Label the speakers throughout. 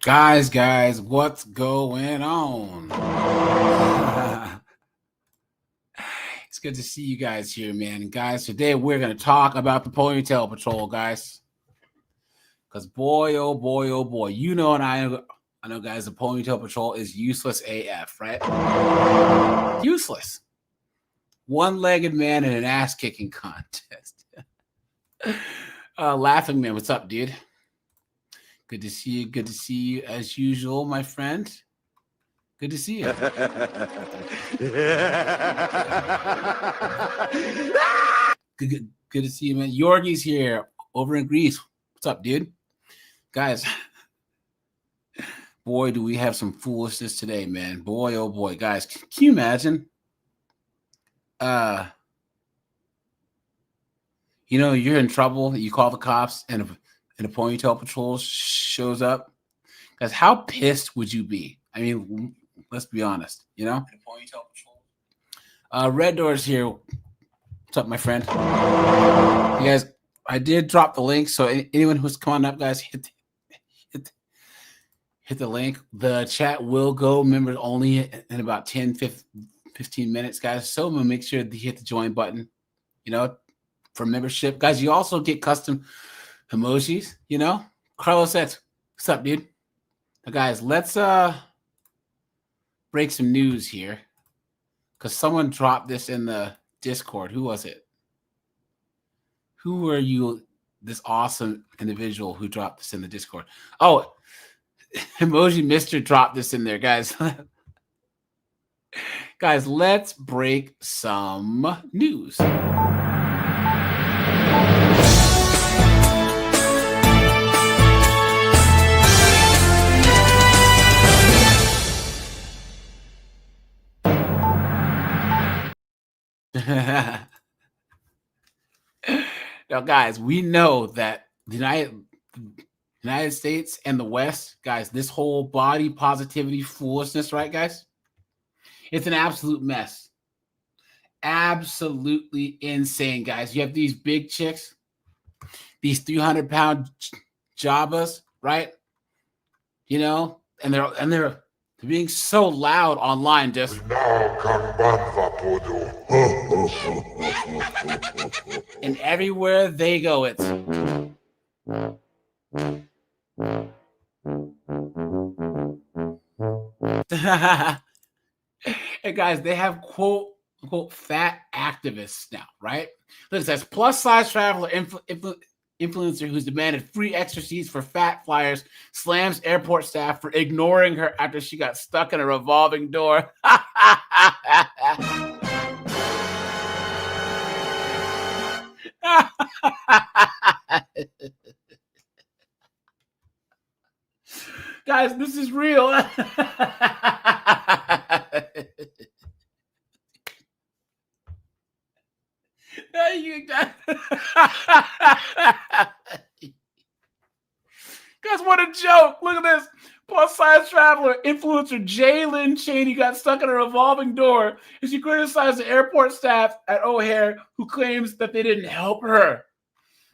Speaker 1: Guys, what's going on? It's good to see you guys here, man. Guys, today we're going to talk about the Ponytail Patrol, guys. Because boy, oh boy, you know, and I know, guys, the Ponytail Patrol is useless AF, right? Useless. One-legged man in an ass-kicking contest. Laughing Man, what's up, dude? Good to see you. Good to see you as usual, my friend. Good to see you. Good to see you, man. Yorgi's here over in Greece. What's up, dude? Guys, boy, do we have some foolishness today, man. Boy, oh boy. Guys, can you imagine? You know, you're in trouble. You call the cops and a Ponytail Patrol shows up. Guys, how pissed would you be? I mean, let's be honest, you know? Ponytail Patrol. Red Door's here. What's up, my friend? You guys, I did drop the link, so anyone who's coming up, guys, hit the link. The chat will go members only in about 10, 15 minutes, guys. So I'm going to make sure to hit the join button, you know, for membership. Guys, you also get custom emojis, you know? Carlos X, what's up, dude? Now, guys, let's break some news here because someone dropped this in the Discord. Who was it? Who are you, this awesome individual who dropped this in the Discord? Oh, Emoji Mister dropped this in there, guys. Guys, let's break some news. Now, guys, we know that the United States and the West, guys, this whole body positivity foolishness, right, guys? It's an absolute mess. Absolutely insane, guys. You have these big chicks, these 300-pound Jabbas, right? You know, and they're being so loud online, just and everywhere they go, it's and guys, they have quote unquote fat activists now, right? Look, it says plus size traveler influencer who's demanded free extra seats for fat flyers slams airport staff for ignoring her after she got stuck in a revolving door. Guys, this is real. Guys, what a joke. Look at this. Plus size traveler influencer Jalen Cheney got stuck in a revolving door and she criticized the airport staff at O'Hare who claims that they didn't help her.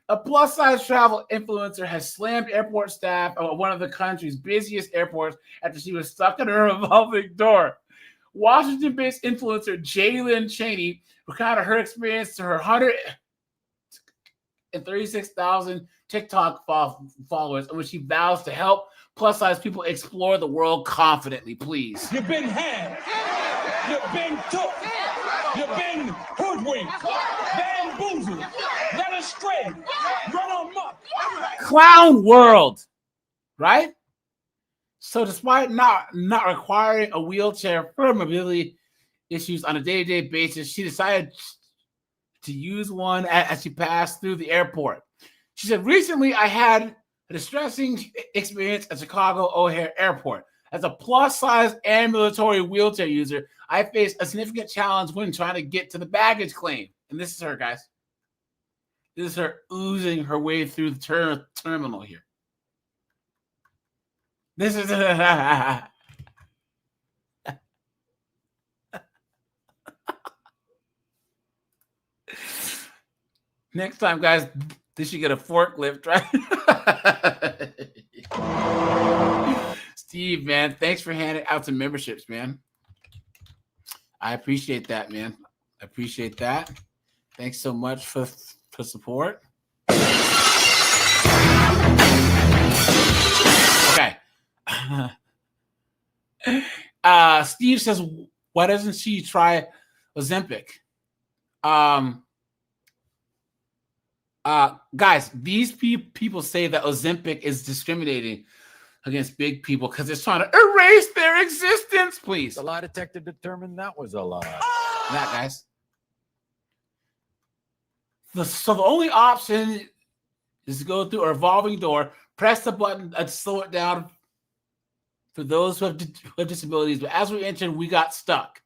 Speaker 1: A plus size travel influencer has slammed airport staff at one of the country's busiest airports after she was stuck in a revolving door. Washington-based influencer Jalen Cheney recounted her experience to her 136,000 TikTok followers, in which she vows to help plus-size people explore the world confidently. Please.
Speaker 2: You've been had. You've been took. You've been hoodwinked. Bamboozled. Led astray. Run amok.
Speaker 1: Clown world, right? So despite not requiring a wheelchair for mobility issues on a day-to-day basis, she decided to use one as she passed through the airport. She said, recently I had a distressing experience at Chicago O'Hare Airport. As a plus-size ambulatory wheelchair user, I faced a significant challenge when trying to get to the baggage claim. And this is her, guys. This is her oozing her way through the terminal here. This is next time, guys, they should get a forklift, right? Steve, man, thanks for handing out some memberships, man. I appreciate that, man. I appreciate that. Thanks so much for support. Okay. Steve says, why doesn't she try Ozempic? Guys, these people say that Ozempic is discriminating against big people because it's trying to erase their existence. Please.
Speaker 3: The lie detector determined that was a lie.
Speaker 1: That, guys. So the only option is to go through a revolving door, press the button, and slow it down for those who have disabilities. But as we entered, we got stuck.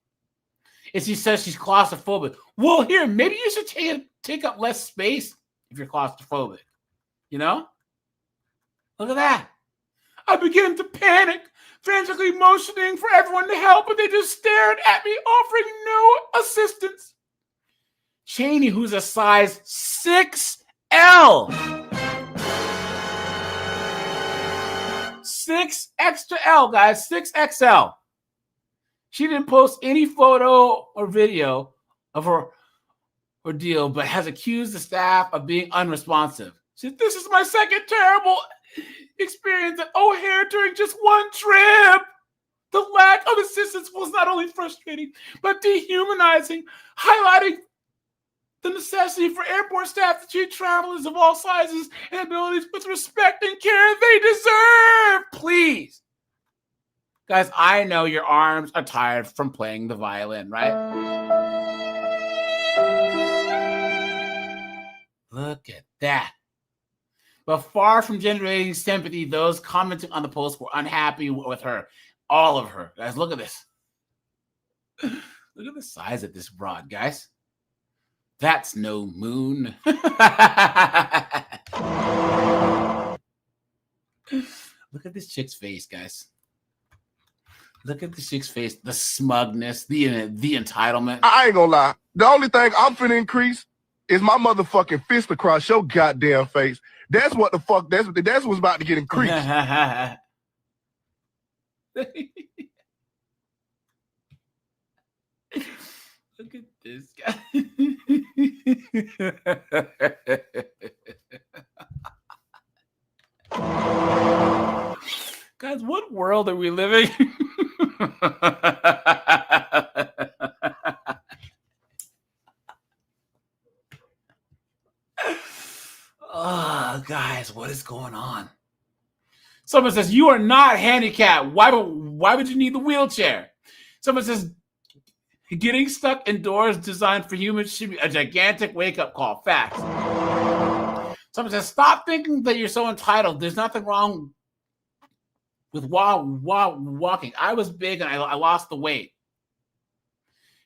Speaker 1: And she says she's claustrophobic. Well, here, maybe you should take up less space if you're claustrophobic. You know? Look at that. I began to panic, frantically motioning for everyone to help, but they just stared at me, offering no assistance. Cheney, who's a size 6L. 6 extra L, guys. 6XL. She didn't post any photo or video of her ordeal, but has accused the staff of being unresponsive. She said, this is my second terrible experience at O'Hare during just one trip. The lack of assistance was not only frustrating, but dehumanizing, highlighting the necessity for airport staff to treat travelers of all sizes and abilities with respect and care they deserve. Please. Guys, I know your arms are tired from playing the violin, right? Look at that. But far from generating sympathy, those commenting on the post were unhappy with her. All of her. Guys, look at this. Look at the size of this broad, guys. That's no moon. Look at this chick's face, guys. Look at this chick's face. The smugness, the entitlement.
Speaker 4: I ain't gonna lie. The only thing I'm finna increase is my motherfucking fist across your goddamn face. That's what the fuck. That's what's about to get increased.
Speaker 1: Look at this guy. Guys, what world are we living? Oh, guys, what is going on? Someone says, you are not handicapped. Why would you need the wheelchair? Someone says, getting stuck indoors designed for humans should be a gigantic wake-up call. Facts. Someone says, stop thinking that you're so entitled. There's nothing wrong with walking. I was big and I lost the weight.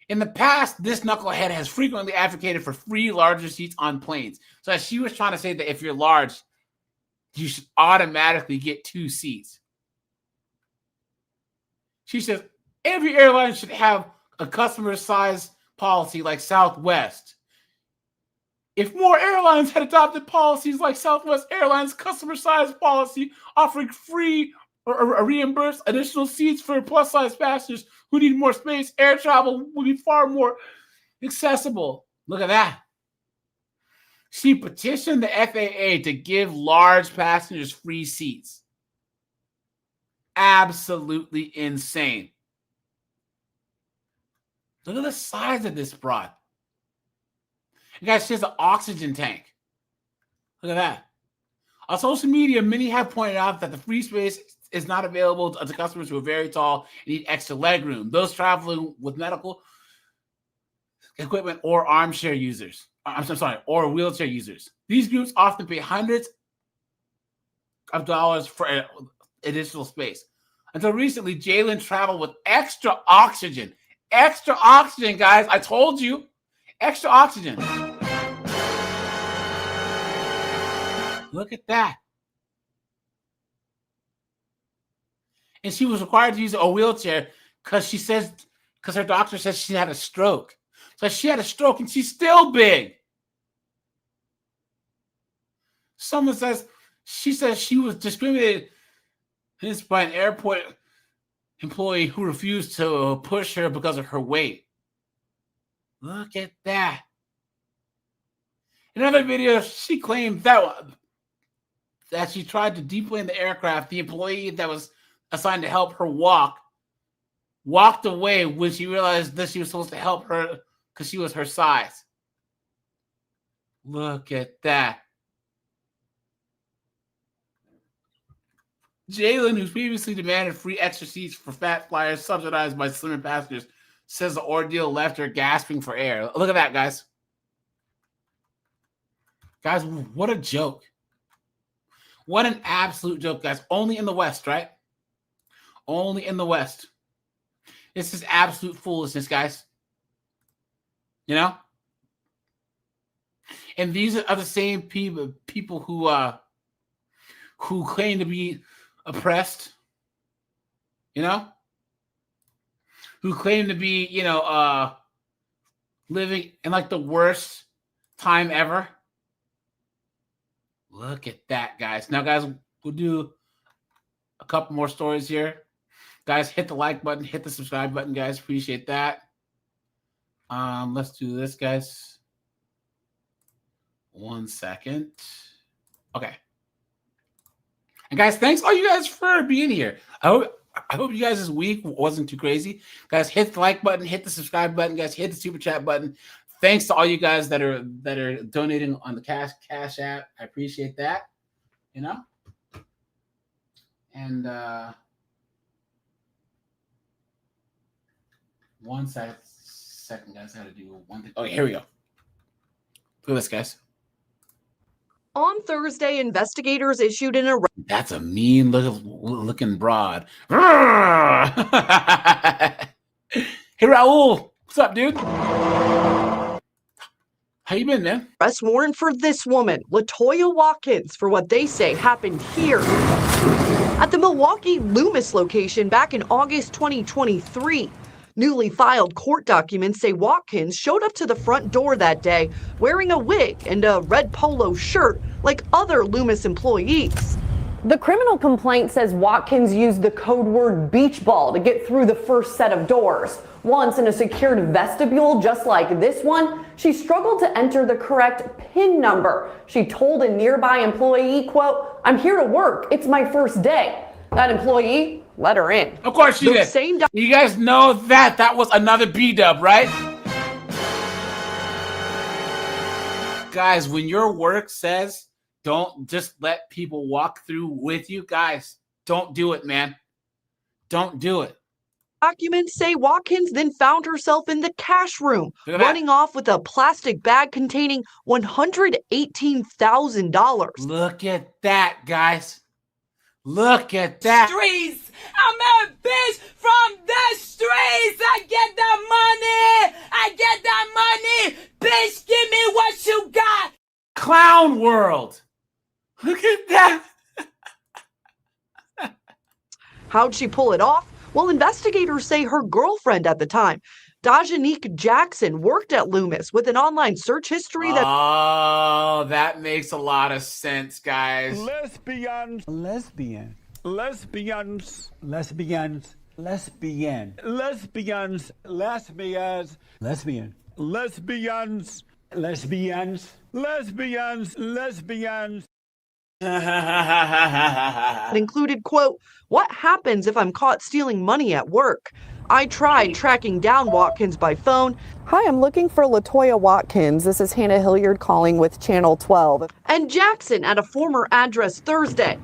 Speaker 1: In the past, this knucklehead has frequently advocated for free larger seats on planes. So she was trying to say that if you're large, you should automatically get 2 seats. She says, every airline should have a customer size policy like Southwest. If more airlines had adopted policies like Southwest Airlines' customer size policy, offering free or reimbursed additional seats for plus size passengers who need more space, air travel would be far more accessible. Look at that. She petitioned the FAA to give large passengers free seats. Absolutely insane. Look at the size of this broad. And guys, she has an oxygen tank. Look at that. On social media, many have pointed out that the free space is not available to customers who are very tall and need extra leg room. Those traveling with medical equipment or armchair users. Or wheelchair users. These groups often pay hundreds of dollars for additional space. Until recently, Jalen traveled with extra oxygen. Extra oxygen, guys. I told you. Extra oxygen. Look at that. And she was required to use a wheelchair because her doctor says she had a stroke. So she had a stroke and she's still big. She says she was discriminated This by an airport employee who refused to push her because of her weight. Look at that. In another video, she claimed that she tried to deplane the aircraft. The employee that was assigned to help her walked away when she realized that she was supposed to help her because she was her size. Look at that. Jalen, who's previously demanded free extra seats for fat flyers subsidized by slimmer passengers, says the ordeal left her gasping for air. Look at that, guys. Guys, what a joke. What an absolute joke, guys. Only in the West, right? Only in the West. This is absolute foolishness, guys. You know? And these are the same people who claim to be oppressed, you know? Who claim to be, living in like the worst time ever. Look at that, guys. Now, guys, we'll do a couple more stories here. Guys, hit the like button, hit the subscribe button, guys. Appreciate that. Let's do this, guys. 1 second. Okay. And guys, thanks all you guys for being here. I hope you guys this week wasn't too crazy. Guys, hit the like button, hit the subscribe button, guys, hit the super chat button. Thanks to all you guys that are donating on the cash app. I appreciate that. You know? And 1 second, guys. I gotta do one thing. Okay, here we go. Look at this, guys.
Speaker 5: On Thursday, investigators issued an arrest.
Speaker 1: That's a mean looking broad. Hey, Raul. What's up, dude? How you been, man?
Speaker 5: Arrest warrant for this woman, LaToya Watkins, for what they say happened here at the Milwaukee Loomis location back in August 2023. Newly filed court documents say Watkins showed up to the front door that day wearing a wig and a red polo shirt like other Loomis employees.
Speaker 6: The criminal complaint says Watkins used the code word beach ball to get through the first set of doors. Once in a secured vestibule just like this one, she struggled to enter the correct PIN number. She told a nearby employee, quote, "I'm here to work. It's my first day." That employee let her in.
Speaker 1: Of course she did. You guys know that was another B-dub, right? Guys, when your work says don't just let people walk through with you, guys, don't do it, man. Don't do it.
Speaker 5: Documents say Watkins then found herself in the cash room, running off with a plastic bag containing $118,000.
Speaker 1: Look at that, guys. Look at that.
Speaker 7: Streets. I'm a bitch from the streets. I get that money. I get that money. Bitch, give me what you got.
Speaker 1: Clown world. Look at that.
Speaker 5: How'd she pull it off? Well, investigators say her girlfriend at the time, Dajanique Jackson, worked at Loomis with an online search history that...
Speaker 1: Oh, that makes a lot of sense, guys.
Speaker 8: Lesbians. Lesbian. Lesbians. Lesbians. Lesbian. Lesbians. Lesbians. Lesbian. Lesbians. Lesbians. Lesbians. Lesbians.
Speaker 5: included, quote, "What happens if I'm caught stealing money at work? I tried tracking down Watkins by phone."
Speaker 6: Hi, I'm looking for LaToya Watkins. This is Hannah Hilliard calling with Channel 12.
Speaker 5: And Jackson at a former address Thursday,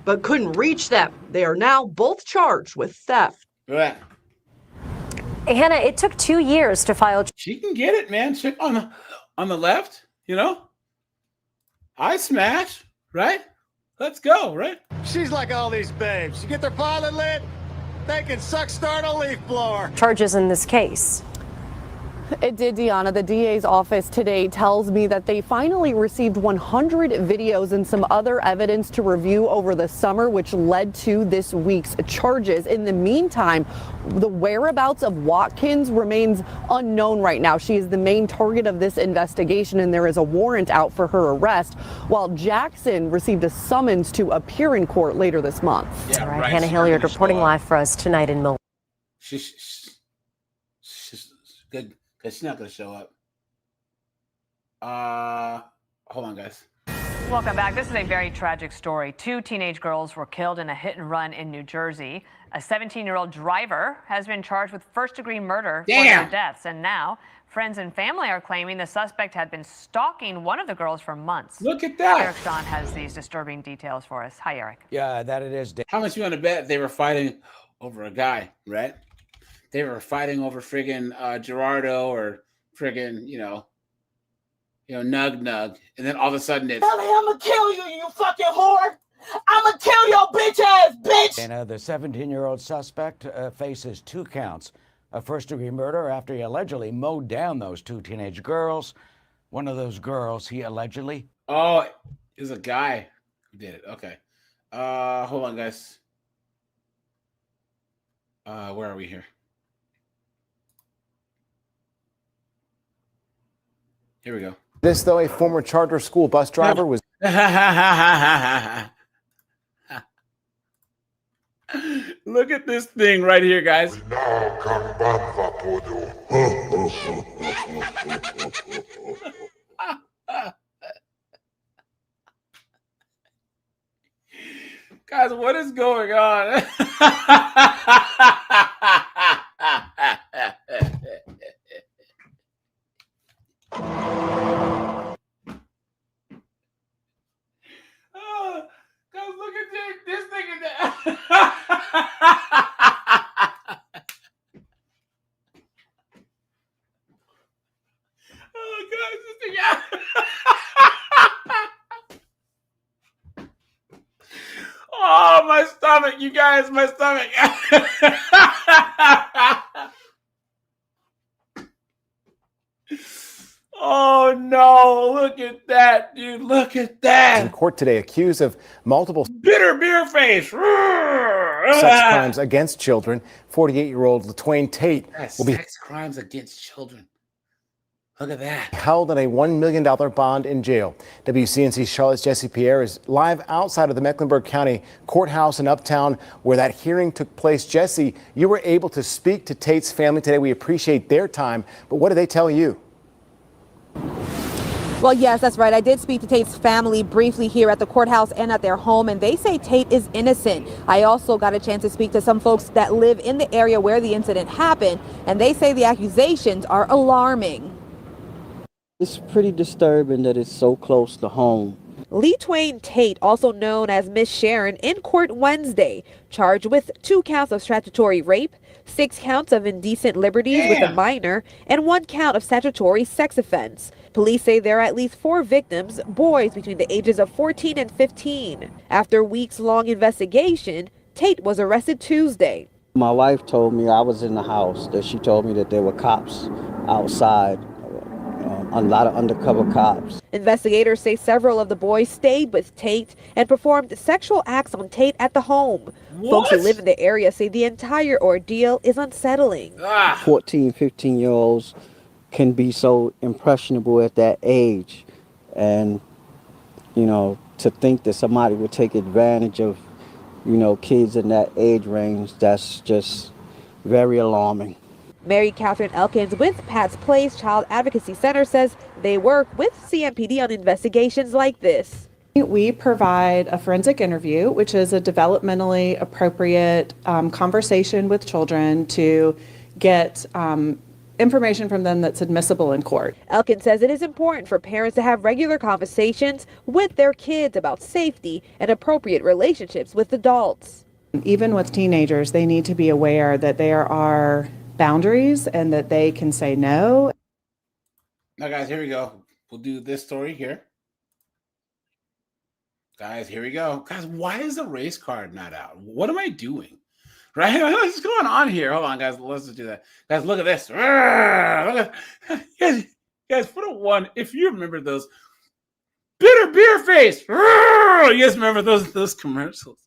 Speaker 5: but couldn't reach them. They are now both charged with theft.
Speaker 1: Right.
Speaker 9: Hannah, it took 2 years to file.
Speaker 1: She can get it, man. Chick on the left, you know? I smash, right? Let's go, right?
Speaker 8: She's like all these babes. You get their pilot lit, they can start a leaf blower.
Speaker 9: Charges in this case.
Speaker 6: It did, Deanna. The DA's office today tells me that they finally received 100 videos and some other evidence to review over the summer, which led to this week's charges. In the meantime, the whereabouts of Watkins remains unknown right now. She is the main target of this investigation, and there is a warrant out for her arrest, while Jackson received a summons to appear in court later this month.
Speaker 9: Yeah, right. Hannah Hilliard reporting live for us tonight in Milwaukee.
Speaker 1: She's good because she's not going to show up. Hold on, guys.
Speaker 10: Welcome back. This is a very tragic story. 2 teenage girls were killed in a hit and run in New Jersey. A 17-year-old driver has been charged with first-degree murder for their deaths. And now, friends and family are claiming the suspect had been stalking one of the girls for months.
Speaker 1: Look at that.
Speaker 10: Eric Sean has these disturbing details for us. Hi, Eric.
Speaker 3: Yeah, that it is.
Speaker 1: How much you want to bet they were fighting over a guy, right? They were fighting over friggin' Gerardo or friggin', Nug. And then all of a sudden it's,
Speaker 7: Ellie, I'm gonna kill you, you fucking whore! I'm gonna kill your bitch ass, bitch!
Speaker 3: And the 17-year-old suspect faces 2 counts of first-degree murder after he allegedly mowed down those 2 teenage girls. One of those girls he allegedly...
Speaker 1: Oh, it was a guy who did it. Okay. Hold on, guys. Where are we here? Here we go.
Speaker 11: This, though, a former charter school bus driver was...
Speaker 1: Look at this thing right here, guys. Guys, what is going on? Guys, look at this thing in there. Oh, guys, this thing. Oh, my stomach, you guys, my stomach. Oh, no, look at that, dude. Look at that.
Speaker 11: In court today, accused of multiple
Speaker 1: bitter beer face.
Speaker 11: sex crimes against children. 48-year-old LaTwain Tate will be
Speaker 1: sex crimes against children. Look at that.
Speaker 11: held on a $1 million bond in jail. WCNC Charlotte's Jesse Pierre is live outside of the Mecklenburg County Courthouse in Uptown where that hearing took place. Jesse, you were able to speak to Tate's family today. We appreciate their time, but what did they tell you?
Speaker 12: Well, yes, that's right. I did speak to Tate's family briefly here at the courthouse and at their home, and they say Tate is innocent. I also got a chance to speak to some folks that live in the area where the incident happened, and they say the accusations are alarming.
Speaker 13: It's pretty disturbing that it's so close to home.
Speaker 12: LaTwain Tate, also known as Miss Sharon, in court Wednesday, charged with 2 counts of statutory rape, 6 counts of indecent liberties with a minor, and 1 count of statutory sex offense. Police say there are at least 4 victims, boys between the ages of 14 and 15. After weeks-long investigation, Tate was arrested Tuesday.
Speaker 13: My wife told me I was in the house, that she told me that there were cops outside, a lot of undercover cops.
Speaker 12: Investigators say several of the boys stayed with Tate and performed sexual acts on Tate at the home. Folks who live in the area say the entire ordeal is unsettling.
Speaker 13: 14, 15-year-olds can be so impressionable at that age. And, to think that somebody would take advantage of, kids in that age range, that's just very alarming.
Speaker 12: Mary Catherine Elkins with Pat's Place Child Advocacy Center says they work with CMPD on investigations like this.
Speaker 14: We provide a forensic interview, which is a developmentally appropriate conversation with children to get information from them that's admissible in court.
Speaker 12: Elkins says it is important for parents to have regular conversations with their kids about safety and appropriate relationships with adults.
Speaker 14: Even with teenagers, they need to be aware that there are boundaries and that they can say no.
Speaker 1: Now, guys, here we go. We'll do this story here. Guys, here we go. Guys, why is the race card not out? What am I doing? Right? What's going on here? Hold on, guys. Let's just do that. Guys, look at this. Guys, put a one if you remember those. Bitter beer face. You guys remember those commercials?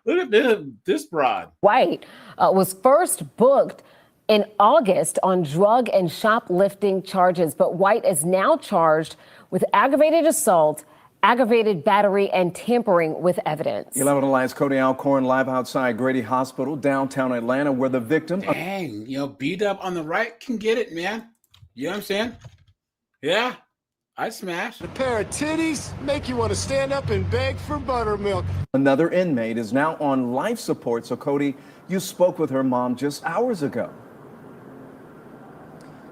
Speaker 1: Look at this broad.
Speaker 15: White was first booked in August on drug and shoplifting charges, but White is now charged with aggravated assault, aggravated battery, and tampering with evidence.
Speaker 16: 11 Alliance Cody Alcorn live outside Grady Hospital, downtown Atlanta, where the victim...
Speaker 1: Dang, B-Dub on the right can get it, man. You know what I'm saying? Yeah, I'd smash.
Speaker 8: A pair of titties make you want to stand up and beg for buttermilk.
Speaker 16: Another inmate is now on life support. So, Cody, you spoke with her mom just hours ago.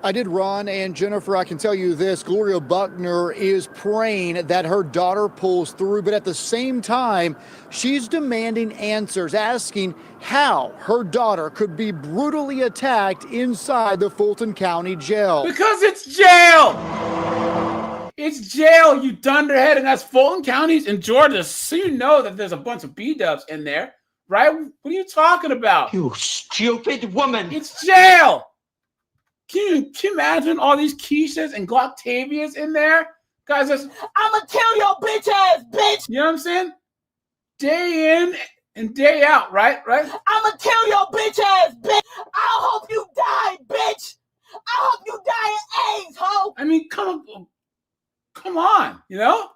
Speaker 17: I did, Ron and Jennifer. I can tell you this, Gloria Buckner is praying that her daughter pulls through, but at the same time, she's demanding answers, asking how her daughter could be brutally attacked inside the Fulton County Jail.
Speaker 1: Because it's jail! It's jail, you dunderhead, and that's Fulton County's in Georgia, so you know that there's a bunch of B-dubs in there, right? What are you talking about?
Speaker 18: You stupid woman!
Speaker 1: It's jail! Can you imagine all these Keishas and Gloctavias in there? Guys, I'ma kill your bitch ass, bitch! You know what I'm saying? Day in and day out, right? I'ma kill your bitch ass, bitch! I hope you die, bitch! I hope you die of AIDS, ho! I mean, come on, you know?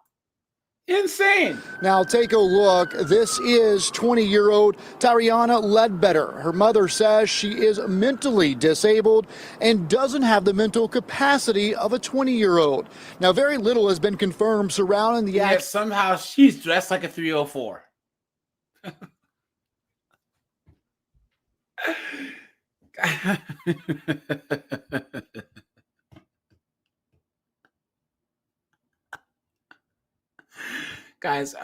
Speaker 1: Insane.
Speaker 17: Now take a look. This is 20-year-old Tyriana Ledbetter. Her mother says she is mentally disabled and doesn't have the mental capacity of a 20-year-old. Now, very little has been confirmed surrounding the
Speaker 1: Yet somehow she's dressed like a 304. Guys,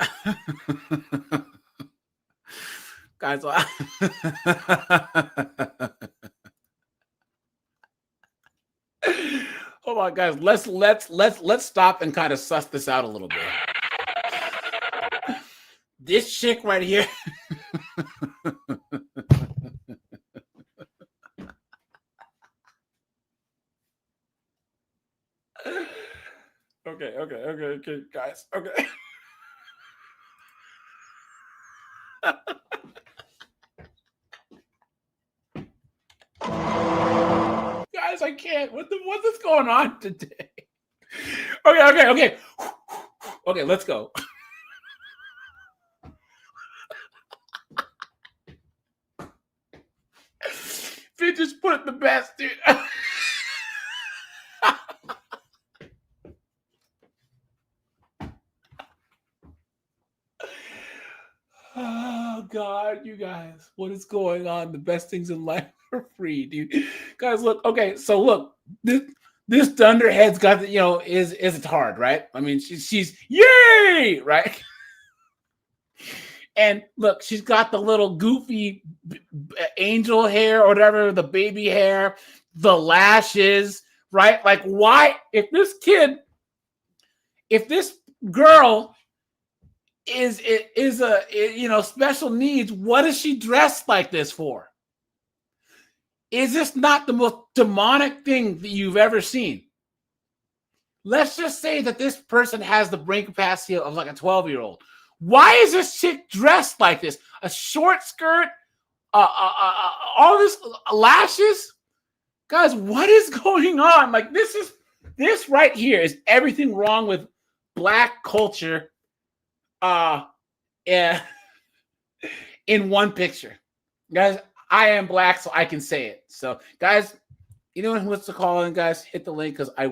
Speaker 1: hold on, guys. Let's stop and kind of suss this out a little bit. This chick right here. Okay, guys. Okay. Guys, I can't. What's going on today? Okay. Okay, let's go. Finn just put it the best, dude. Oh God, you guys, what is going on? The best things in life are free, dude. Guys, look. Okay, so look, this dunderhead's got the, is hard, right? I mean, she's yay, right? And look, she's got the little goofy angel hair or whatever, the baby hair, the lashes, right? Like, why? If this girl is special needs, what is she dressed like this for? Is this not the most demonic thing that you've ever seen? Let's just say that this person has the brain capacity of like a 12-year-old. Why is this chick dressed like this? A short skirt, all this lashes? Guys, what is going on? Like, this right here is everything wrong with Black culture in one picture. Guys, I am Black, so I can say it. So, guys, anyone who wants to call in, guys, hit the link because we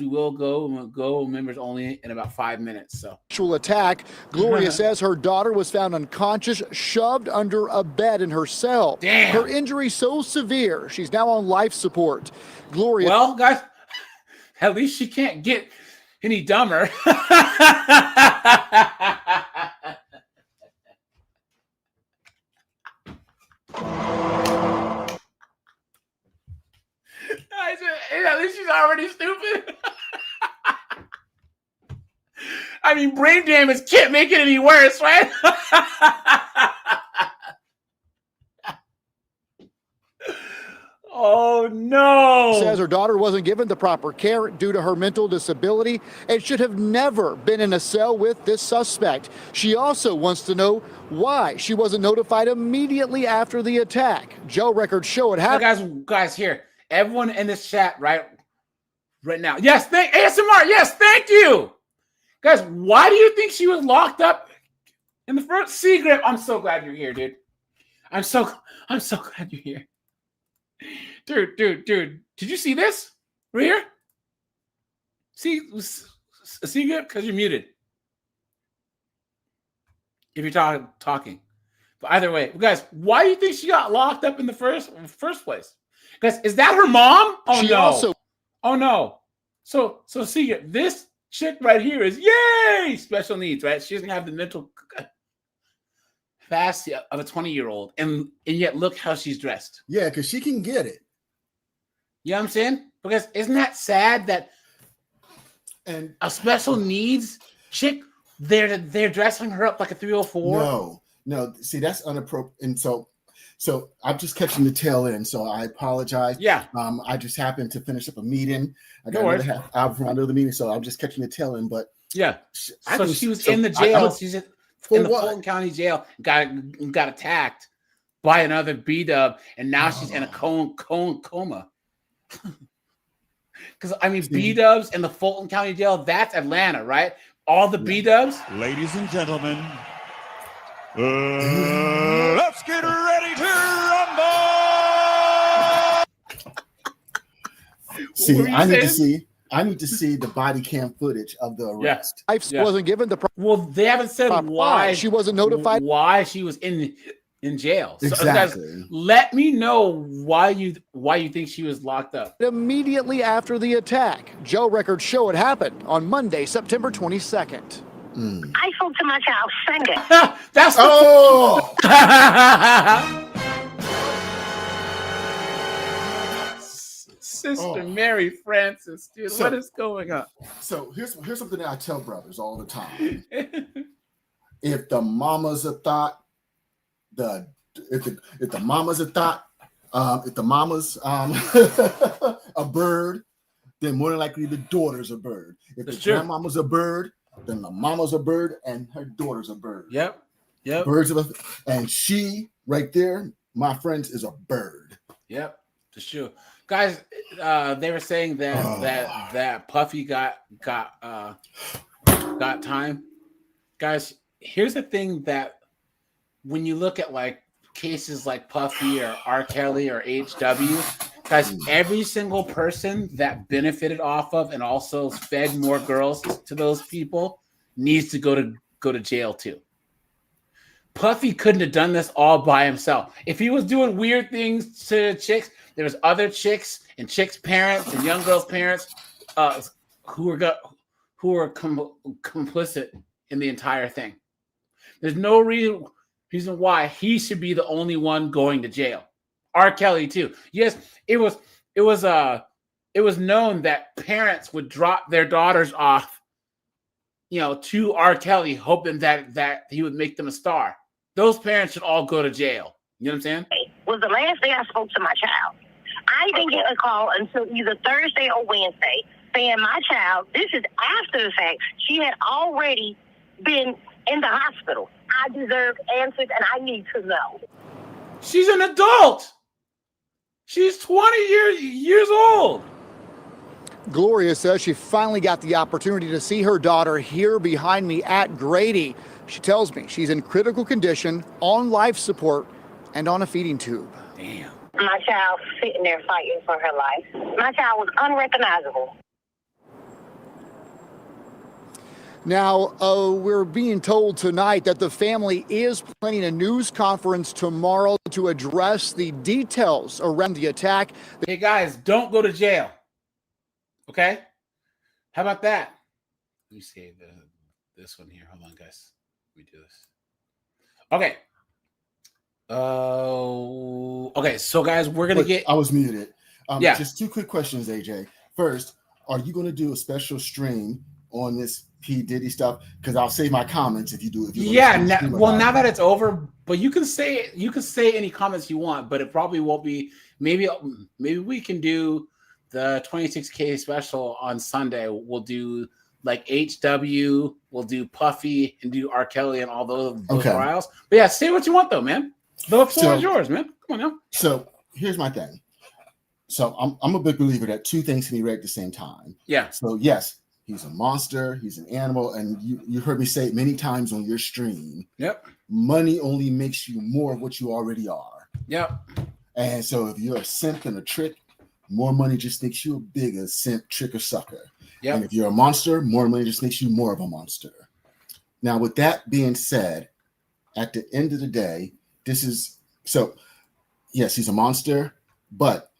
Speaker 1: will go members only in about 5 minutes. So,
Speaker 17: actual attack. Gloria says her daughter was found unconscious, shoved under a bed in her cell.
Speaker 1: Damn.
Speaker 17: Her injury so severe, she's now on life support. Gloria.
Speaker 1: Well, guys, at least she can't get any dumber. At least she's already stupid. I mean, brain damage can't make it any worse, right? Oh, no.
Speaker 17: Says her daughter wasn't given the proper care due to her mental disability and should have never been in a cell with this suspect. She also wants to know why she wasn't notified immediately after the attack. Jail records show it happened.
Speaker 1: Guys, here. Everyone in this chat, right now. Yes, ASMR. Yes, thank you. Guys, why do you think she was locked up in the first? See, Grip, I'm so glad you're here, dude. I'm so glad you're here. Dude. Did you see this right here? See Grip? Because you're muted. If you're talking. But either way, guys, why do you think she got locked up in the first place? Guys, is that her mom? Oh no. So see, this chick right here is yay special needs, right? She doesn't have the mental capacity of a 20-year-old, and yet look how she's dressed.
Speaker 19: Yeah, because she can get it.
Speaker 1: You know what I'm saying? Because isn't that sad that
Speaker 19: and
Speaker 1: a special needs chick, they're dressing her up like a 304?
Speaker 19: No. See, that's inappropriate. And so I'm just catching the tail end. So I apologize.
Speaker 1: Yeah.
Speaker 19: I just happened to finish up a meeting. I got
Speaker 1: No
Speaker 19: another half hour for another meeting, so I'm just catching the tail end. But
Speaker 1: yeah, so she was in the jail. She's in the Fulton County jail. Got attacked by another B-dub, and now she's in a coma. Because I mean, B-dubs in the Fulton County jail, that's Atlanta, right? All the B-dubs.
Speaker 20: Ladies and gentlemen, let's get ready to rumble.
Speaker 19: See, I need to see the body cam footage of the arrest.
Speaker 17: Wasn't given the
Speaker 1: well, they haven't said why
Speaker 17: she wasn't notified.
Speaker 1: Why she was in jail. So
Speaker 19: exactly.
Speaker 1: Guys, let me know why you think she was locked up.
Speaker 17: Immediately after the attack, jail records show it happened on Monday, September 22nd.
Speaker 21: I spoke to my child Sunday.
Speaker 1: That's Sister Mary Francis, dude. What is going on?
Speaker 19: So here's something that I tell brothers all the time. If the mama's a thought, if the mama's a thought, if the mama's a bird, then more than likely the daughter's a bird. If the grandmama's a bird, then the mama's a bird and her daughter's a bird.
Speaker 1: Yep.
Speaker 19: And she right there, my friends, is a bird.
Speaker 1: Yep, for sure. Guys, they were saying that Puffy got time. Guys, here's the thing that when you look at like cases like Puffy or R. Kelly or HW, guys, every single person that benefited off of and also fed more girls to those people needs to go to jail too. Puffy couldn't have done this all by himself. If he was doing weird things to chicks, there was other chicks and chicks' parents and young girls' parents who were complicit in the entire thing. There's no reason why he should be the only one going to jail. R. Kelly too. Yes, it was known that parents would drop their daughters off, to R. Kelly, hoping that he would make them a star. Those parents should all go to jail. You know what I'm saying?
Speaker 21: Was the last day I spoke to my child. I didn't get a call until either Thursday or Wednesday saying my child, this is after the fact, she had already been in the hospital. I deserve answers and I need to know.
Speaker 1: She's an adult. She's 20 years old.
Speaker 17: Gloria says she finally got the opportunity to see her daughter here behind me at Grady. She tells me she's in critical condition, on life support, and on a feeding tube.
Speaker 1: Damn.
Speaker 21: My child sitting there fighting for her life. My child was unrecognizable.
Speaker 17: Now, we're being told tonight that the family is planning a news conference tomorrow to address the details around the attack.
Speaker 1: Hey, guys, don't go to jail. Okay? How about that? Let me save this one here. Hold on, guys. Let me do this. Okay. Okay, so guys, we're going to get...
Speaker 19: I was muted.
Speaker 1: Yeah.
Speaker 19: Just two quick questions, AJ. First, are you going to do a special stream on this P. Diddy stuff? Because I'll save my comments if you do.
Speaker 1: Now that it's over, but you can say any comments you want, but it probably won't be maybe we can do the 26K special on Sunday. We'll do like HW, we'll do Puffy, and do R. Kelly and all those trials. But yeah, say what you want though, man. The floor is yours, man. Come on now.
Speaker 19: So here's my thing. So I'm a big believer that two things can be read at the same time.
Speaker 1: Yeah.
Speaker 19: So yes, he's a monster, he's an animal, and you heard me say it many times on your stream.
Speaker 1: Yep.
Speaker 19: Money only makes you more of what you already are.
Speaker 1: Yep.
Speaker 19: And so if you're a simp and a trick, more money just makes you a bigger simp, trick, or sucker.
Speaker 1: Yep.
Speaker 19: And if you're a monster, more money just makes you more of a monster. Now, with that being said, at the end of the day, this is so. Yes, he's a monster, but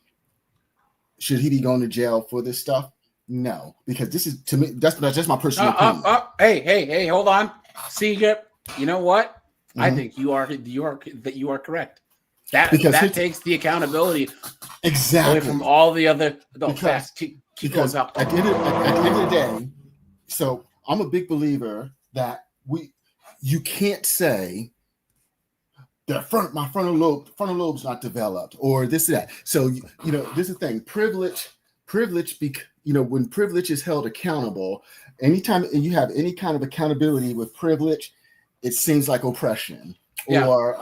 Speaker 19: should he be going to jail for this stuff? No, because this is, to me, that's just my personal opinion.
Speaker 1: Hey, hold on. Secret. You know what? I think you are correct. That takes the accountability
Speaker 19: exactly
Speaker 1: away from all the other
Speaker 19: because at the end of the day, so I'm a big believer that you can't say that my frontal lobe's not developed or this or that. So this is the thing. Privilege. When privilege is held accountable, anytime you have any kind of accountability with privilege, it seems like oppression or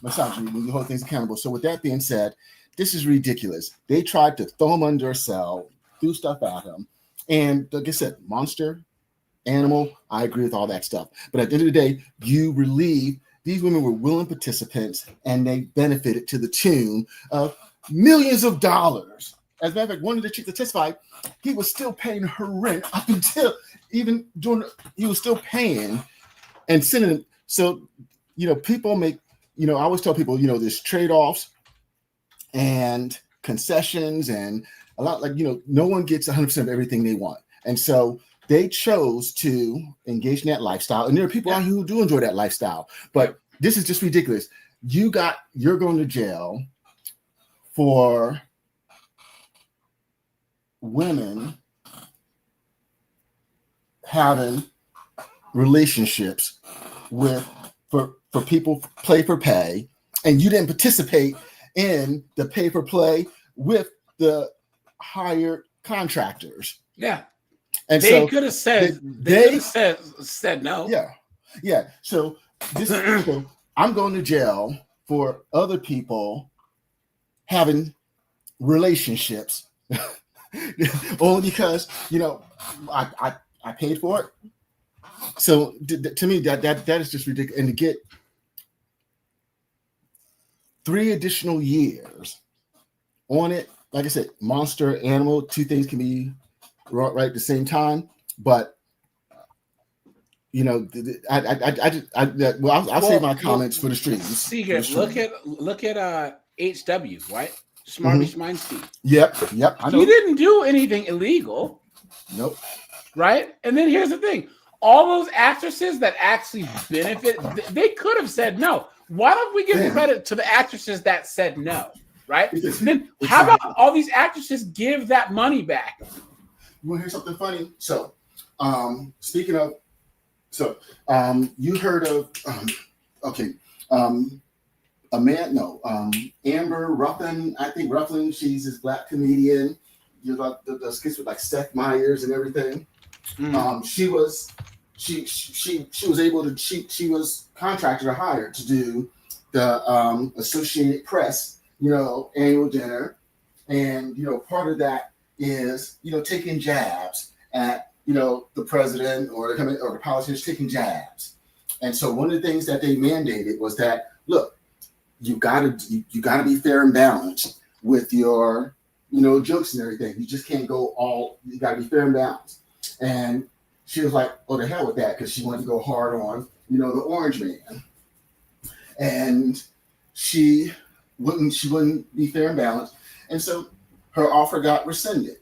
Speaker 19: misogyny when you hold things accountable. So with that being said, this is ridiculous. They tried to throw him under a cell, threw stuff at him, and like I said, monster, animal. I agree with all that stuff. But at the end of the day, you relieve. These women were willing participants, and they benefited to the tune of millions of dollars. As a matter of fact, one of the chicks that testified, he was still paying her rent up until even during. He was still paying and sending. So, people make. I always tell people, there's trade-offs and concessions, and a lot no one gets 100% of everything they want, and so they chose to engage in that lifestyle. And there are people out here who do enjoy that lifestyle. But this is just ridiculous. You're going to jail for women having relationships for people play for pay, and you didn't participate in the pay for play with the hired contractors.
Speaker 1: Yeah.
Speaker 19: And
Speaker 1: they could have said said no. Yeah. So so I'm going to jail for other people having relationships only because I paid for it. So to me that is just ridiculous. And to get 3 additional years on it, like I said, monster, animal, two things can be right at the same time, but I'll save my comments for the streams. Secret. Look at HW, right? Smarty Schmeinstein.
Speaker 19: Yep. I know.
Speaker 1: He didn't do anything illegal.
Speaker 19: Nope.
Speaker 1: Right? And then here's the thing: all those actresses that actually benefit, they could have said no. Why don't we give credit to the actresses that said no? Right? And then how about all these actresses give that money back?
Speaker 19: You want to hear something funny? So, speaking of, you heard of, Amber Ruffin. I think Ruffin. She's this black comedian. You know, the skits with like Steph Myers and everything. She was able to. She was contracted or hired to do the Associated Press, annual dinner, and part of that is taking jabs at the president or the politicians taking jabs. And so one of the things that they mandated was that, look, you gotta be fair and balanced with your jokes and everything. You just can't go all, you gotta be fair and balanced. And she was like, oh, the hell with that, because she wanted to go hard on the orange man. And she wouldn't be fair and balanced. And so her offer got rescinded.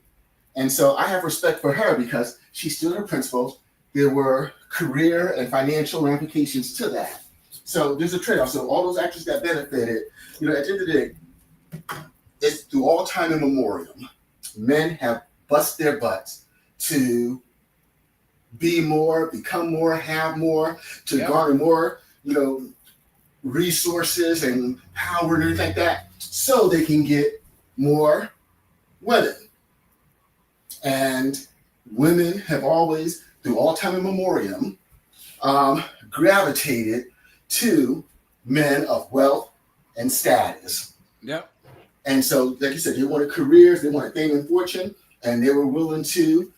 Speaker 19: And so I have respect for her because she stood her principles. There were career and financial ramifications to that. So there's a trade-off. So all those actors that benefited, at the end of the day, it's through all time immemorial. Men have bust their butts to be more, become more, have more, to garner more, resources and power and everything like that, so they can get more women. And women have always, through all time immemorial, gravitated to men of wealth and status.
Speaker 1: Yep.
Speaker 19: And so, like you said, they wanted careers, they wanted fame and fortune, and they were willing to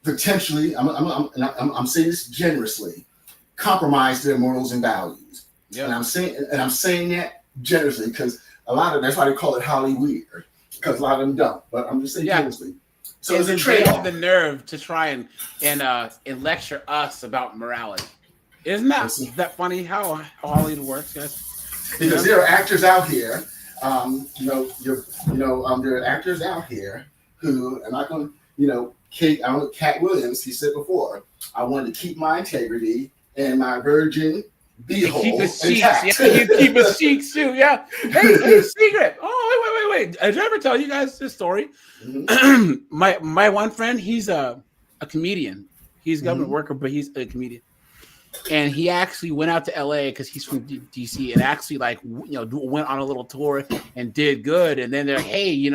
Speaker 19: potentially, I'm saying this generously, compromise their morals and values. Yep. And I'm saying that generously because that's why they call it Hollywood, because a lot of them don't. But I'm just saying generously. So
Speaker 1: and
Speaker 19: it's a
Speaker 1: they
Speaker 19: trade-off.
Speaker 1: have the nerve to try and lecture us about morality. Isn't that funny how Hollywood works, guys?
Speaker 19: Because there are actors out here, there are actors out here who, and I can, Cat Williams, he said before, I wanted to keep my integrity and my virgin beehole
Speaker 1: keep his
Speaker 19: intact.
Speaker 1: cheeks, yeah, keep his cheeks too, yeah. Hey, secret. Oh, wait. Did I ever tell you guys this story? Mm-hmm. my one friend, he's a comedian. He's a government worker, but he's a comedian. And he actually went out to LA because he's from DC and actually went on a little tour and did good. And then they're, hey,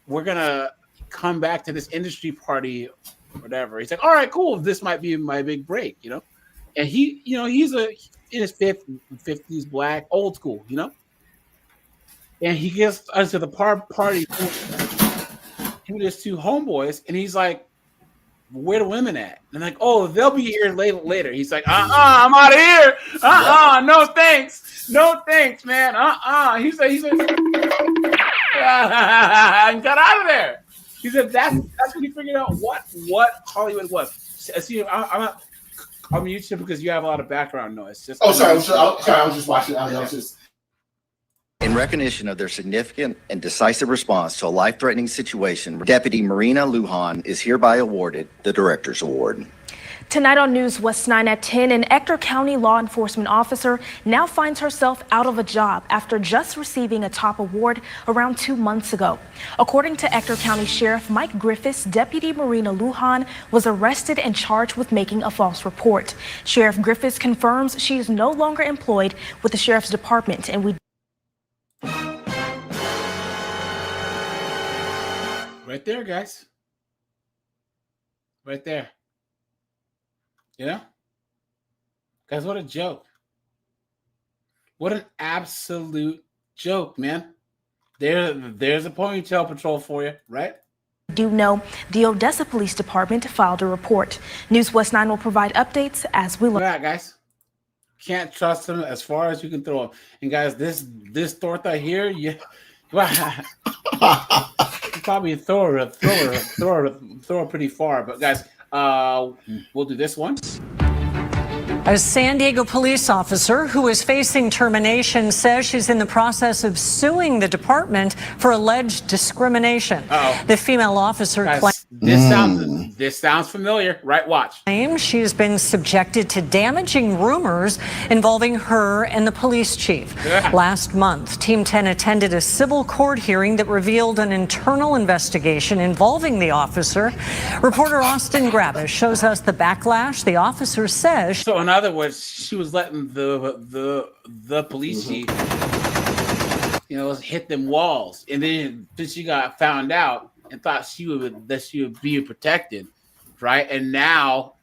Speaker 1: we're gonna come back to this industry party, whatever. He's like, all right, cool. This might be my big break, And he, he's in his 50s, black, old school, And he gets us to the party with his two homeboys, and he's like, where the women at? And like, oh, they'll be here later. He's like, I'm out of here. No thanks, man. He said, and got out of there. He said that's when he figured out what Hollywood was. See, I'm mute you because you have a lot of background noise.
Speaker 19: Sorry. I was just watching. I was just.
Speaker 2: In recognition of their significant and decisive response to a life-threatening situation, Deputy Marina Lujan is hereby awarded the Director's Award.
Speaker 22: Tonight on News West 9 at 10, an Ector County law enforcement officer now finds herself out of a job after just receiving a top award around 2 months ago. According to Ector County Sheriff Mike Griffiths, Deputy Marina Lujan was arrested and charged with making a false report. Sheriff Griffiths confirms she is no longer employed with the Sheriff's Department, and we
Speaker 1: right there, guys. Right there. Guys, what a joke. What an absolute joke, man. There's a Ponytail patrol for you, right?
Speaker 22: Do know the Odessa Police Department filed a report. News West 9 will provide updates as we look.
Speaker 1: Yeah, guys. Can't trust them as far as you can throw them. And guys, this torta here, you probably throw her pretty far. But guys, we'll do this one.
Speaker 23: A San Diego police officer who is facing termination says she's in the process of suing the department for alleged discrimination. The female officer claims
Speaker 1: this sounds familiar, right? Watch.
Speaker 23: She's been subjected to damaging rumors involving her and the police chief. Last month, Team 10 attended a civil court hearing that revealed an internal investigation involving the officer. Reporter Austin Grabish shows us the backlash the officer says.
Speaker 1: So in other words, she was letting the police chief, hit them walls, and then she got found out and thought she would be protected, right? And now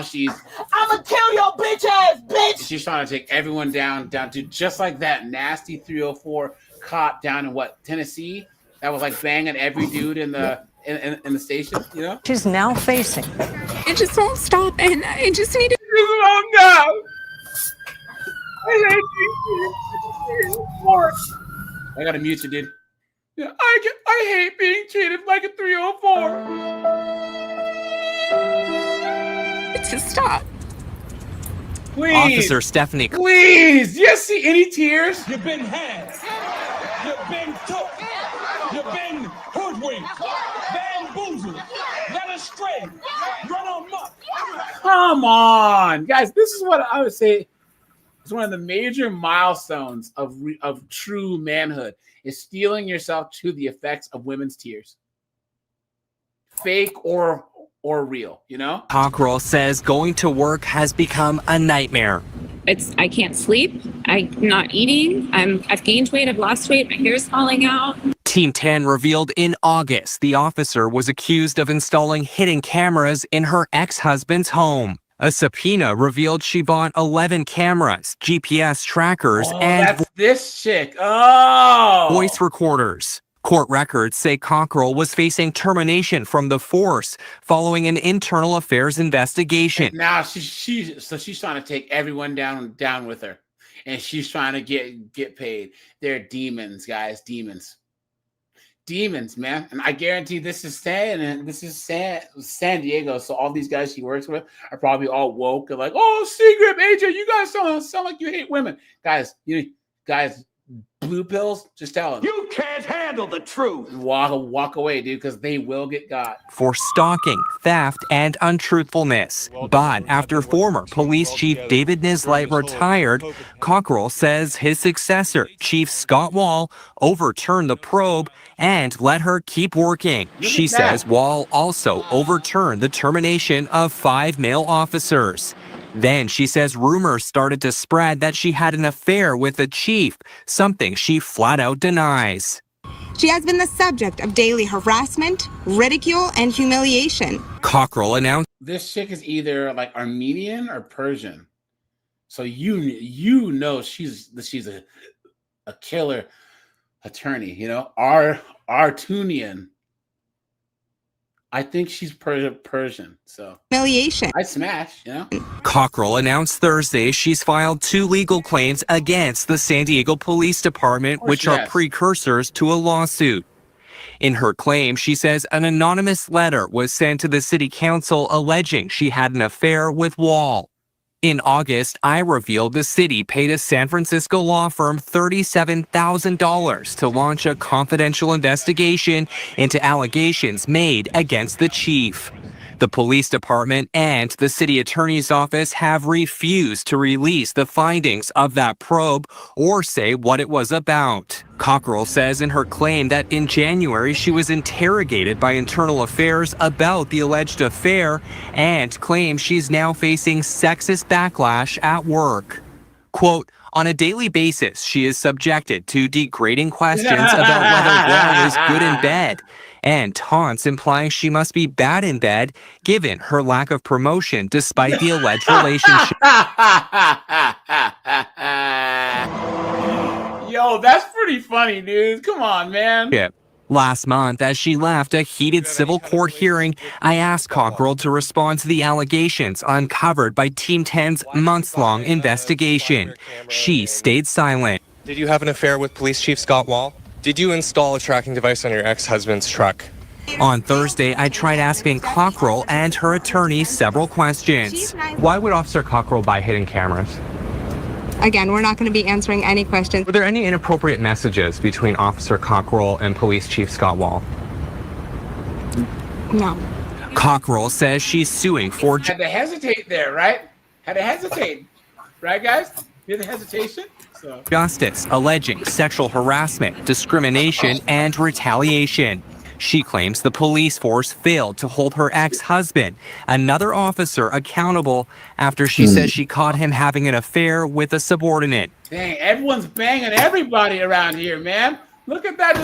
Speaker 1: she's
Speaker 7: I'ma kill your bitch ass bitch.
Speaker 1: She's trying to take everyone down to just like that nasty 304 cop down in Tennessee that was like banging every dude in the station,
Speaker 23: She's now facing.
Speaker 24: It just won't stop, and I just need to.
Speaker 1: I gotta mute you, dude. Yeah, I hate being treated like a 304.
Speaker 24: Just stop.
Speaker 1: Please.
Speaker 25: Officer Stephanie.
Speaker 1: Please. Do you see any tears?
Speaker 20: You've been had. You've been took. You've been hoodwinked. Bamboozled. Led astray. Run amok.
Speaker 1: Come on, guys. This is what I would say is one of the major milestones of true manhood is steeling yourself to the effects of women's tears. Fake or real,
Speaker 25: Cockrell says going to work has become a nightmare.
Speaker 24: I can't sleep. I'm not eating. I've gained weight. I've lost weight. My hair's falling out.
Speaker 25: Team 10 revealed in August the officer was accused of installing hidden cameras in her ex-husband's home. A subpoena revealed she bought 11 cameras, GPS trackers, and
Speaker 1: that's this chick. Oh,
Speaker 25: voice recorders. Court records say Cockrell was facing termination from the force following an internal affairs investigation.
Speaker 1: And now she's trying to take everyone down with her, and she's trying to get paid. They're demons, guys, demons, man. And I guarantee this is San San Diego. So all these guys she works with are probably all woke and like, oh, secret agent, you guys sound like you hate women, guys. Blue pills, just tell them.
Speaker 18: You can't handle the truth.
Speaker 1: Walk away, dude, because they will get got.
Speaker 25: For stalking, theft, and untruthfulness. But after former police chief David Nislight retired, Cockrell says his successor, Chief Scott Wall, overturned the probe and let her keep working. She says Wall also overturned the termination of 5 male officers. Then she says rumors started to spread that she had an affair with the chief, something she flat out denies.
Speaker 24: She has been the subject of daily harassment, ridicule, and humiliation.
Speaker 25: Cockrell announced
Speaker 1: this chick is either like Armenian or Persian, so you know she's a killer attorney. You know, Artunian. I think she's Persian, so
Speaker 24: humiliation.
Speaker 1: I smash, you know.
Speaker 25: Cockrell announced Thursday she's filed 2 legal claims against the San Diego Police Department, which are precursors to a lawsuit. In her claim, she says an anonymous letter was sent to the city council alleging she had an affair with Wall. In August, I revealed the city paid a San Francisco law firm $37,000 to launch a confidential investigation into allegations made against the chief. The police department and the city attorney's office have refused to release the findings of that probe or say what it was about. Cockrell says in her claim that in January she was interrogated by Internal Affairs about the alleged affair and claims she's now facing sexist backlash at work. Quote, on a daily basis, she is subjected to degrading questions about whether Wall is good in bed and taunts implying she must be bad in bed given her lack of promotion despite the alleged relationship.
Speaker 1: Yo, that's pretty funny, dude. Come on, man.
Speaker 25: Last month, as she left a heated civil court hearing, I asked Cockrell to respond to the allegations uncovered by Team 10's months-long investigation. She stayed silent.
Speaker 4: Did you have an affair with Police Chief Scott Wall? Did you install a tracking device on your ex-husband's truck?
Speaker 25: On Thursday, I tried asking Cockrell and her attorney several questions.
Speaker 4: Why would Officer Cockrell buy hidden cameras?
Speaker 24: Again, we're not going to be answering any questions.
Speaker 4: Were there any inappropriate messages between Officer Cockrell and Police Chief Scott Wall?
Speaker 24: No.
Speaker 25: Cockrell says she's suing for...
Speaker 1: Had to hesitate there, right? Had to hesitate. Right, guys? You hear the hesitation? So.
Speaker 25: Justice, alleging sexual harassment, discrimination, and retaliation. She claims the police force failed to hold her ex-husband, another officer, accountable after she says she caught him having an affair with a subordinate.
Speaker 1: Dang, everyone's banging everybody around here, man. Look at that.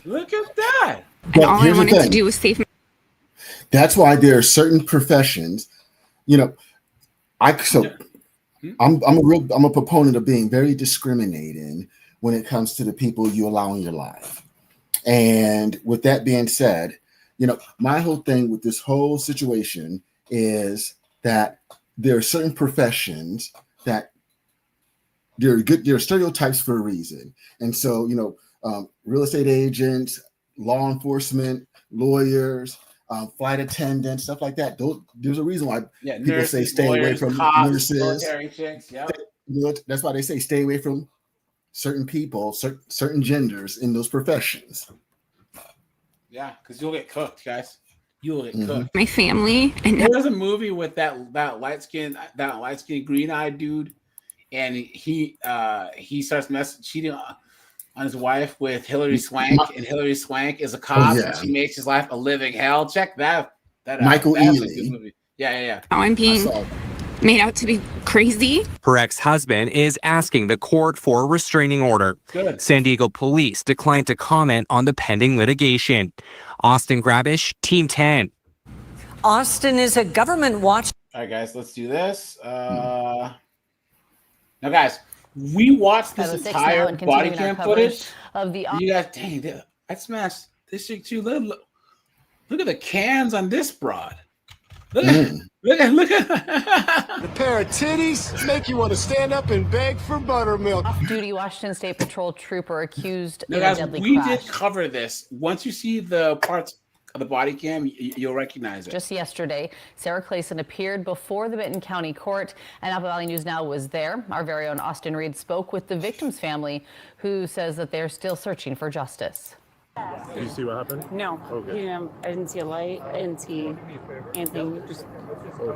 Speaker 1: Look at that.
Speaker 24: And all I wanted to do was save.
Speaker 19: That's why there are certain professions, you know, I'm a proponent of being very discriminating when it comes to the people you allow in your life. And with that being said, you know, my whole thing with this whole situation is that there are certain professions that there are stereotypes for a reason. And so, you know, real estate agents, law enforcement, lawyers, flight attendants, stuff like that. There's a reason why people nurses, say stay away from nurses.
Speaker 1: Chicks, yep.
Speaker 19: You know, that's why they say stay away from certain people, certain genders in those professions.
Speaker 1: Yeah, because you'll get cooked, guys. You'll get cooked.
Speaker 24: My family. And
Speaker 1: there was a movie with that light skinned green-eyed dude, and he starts cheating on his wife with Hilary Swank, and Hilary Swank is a cop, and she makes his life a living hell. Check that out.
Speaker 19: Michael
Speaker 1: That's
Speaker 19: Ealy.
Speaker 1: a good movie. Yeah.
Speaker 24: Now I'm being made out to be crazy.
Speaker 25: Her ex-husband is asking the court for a restraining order.
Speaker 1: Good.
Speaker 25: San Diego police declined to comment on the pending litigation. Austin Grabish, Team 10.
Speaker 23: Austin is a government watch.
Speaker 1: All right, guys, let's do this. Now, guys, we watched this entire body cam footage
Speaker 3: of the.
Speaker 1: You guys, dang, I smashed this chick too. Look at the cans on this broad. Look at
Speaker 8: The pair of titties make you want to stand up and beg for buttermilk.
Speaker 3: Off-duty Washington State Patrol trooper accused
Speaker 1: Now,
Speaker 3: in
Speaker 1: guys,
Speaker 3: a deadly
Speaker 1: we
Speaker 3: crash.
Speaker 1: did cover this. Once you see the parts of the body cam, you'll recognize it.
Speaker 3: Just yesterday, Sarah Clayson appeared before the Benton County Court, and Apple Valley News Now was there. Our very own Austin Reed spoke with the victim's family, who says that they're still searching for justice.
Speaker 5: Did you see what happened?
Speaker 6: No.
Speaker 5: Okay.
Speaker 6: I didn't see a light. I didn't see anything. Just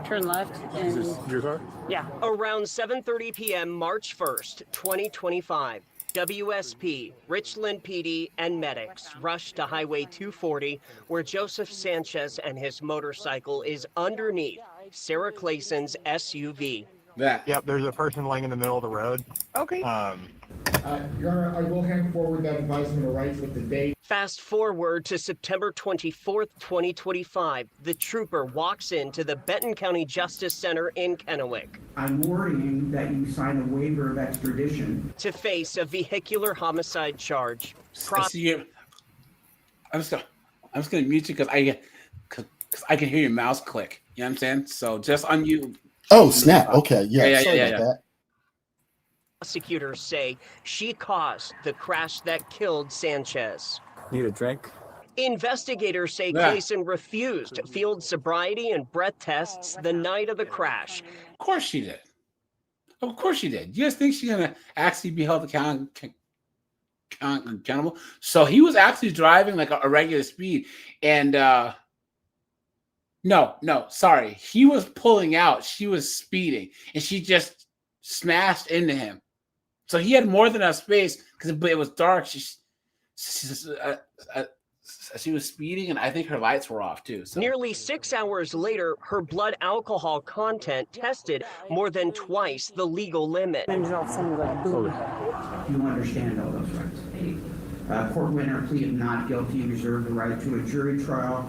Speaker 6: turn left. And
Speaker 5: Is this your car?
Speaker 6: yeah.
Speaker 9: Around 7:30 p.m. March 1st, 2025, WSP, Richland PD, and medics rushed to Highway 240, where Joseph Sanchez and his motorcycle is underneath Sarah Clayson's SUV.
Speaker 10: Yep, there's a person laying in the middle of the road.
Speaker 9: Okay.
Speaker 10: Your Honor, I will hand forward that advisement of rights with the date.
Speaker 9: Fast forward to September 24th, 2025. The trooper walks into the Benton County Justice Center in Kennewick
Speaker 26: I'm worrying that you sign a waiver of extradition.
Speaker 9: to face a vehicular homicide charge.
Speaker 1: I'm just gonna mute you because I can hear your mouse click. You know what I'm saying? So just unmute.
Speaker 19: Oh, snap. Okay. Yeah. Sorry about that.
Speaker 9: Prosecutors say she caused the crash that killed Sanchez.
Speaker 5: Need a drink?
Speaker 9: Investigators say
Speaker 1: Yeah.
Speaker 9: Clayson refused field sobriety and breath tests the night of the crash.
Speaker 1: Of course she did. Of course she did. You guys think she's gonna actually be held accountable? So he was actually driving like a regular speed, and no, sorry, he was pulling out. She was speeding, and she just smashed into him. So he had more than enough space because it was dark. She was speeding, and I think her lights were off too. So.
Speaker 9: Nearly 6 hours later, her blood alcohol content tested more than twice the legal limit.
Speaker 26: You understand all those rights. Court winner, plea of not guilty, reserve the right to a jury trial.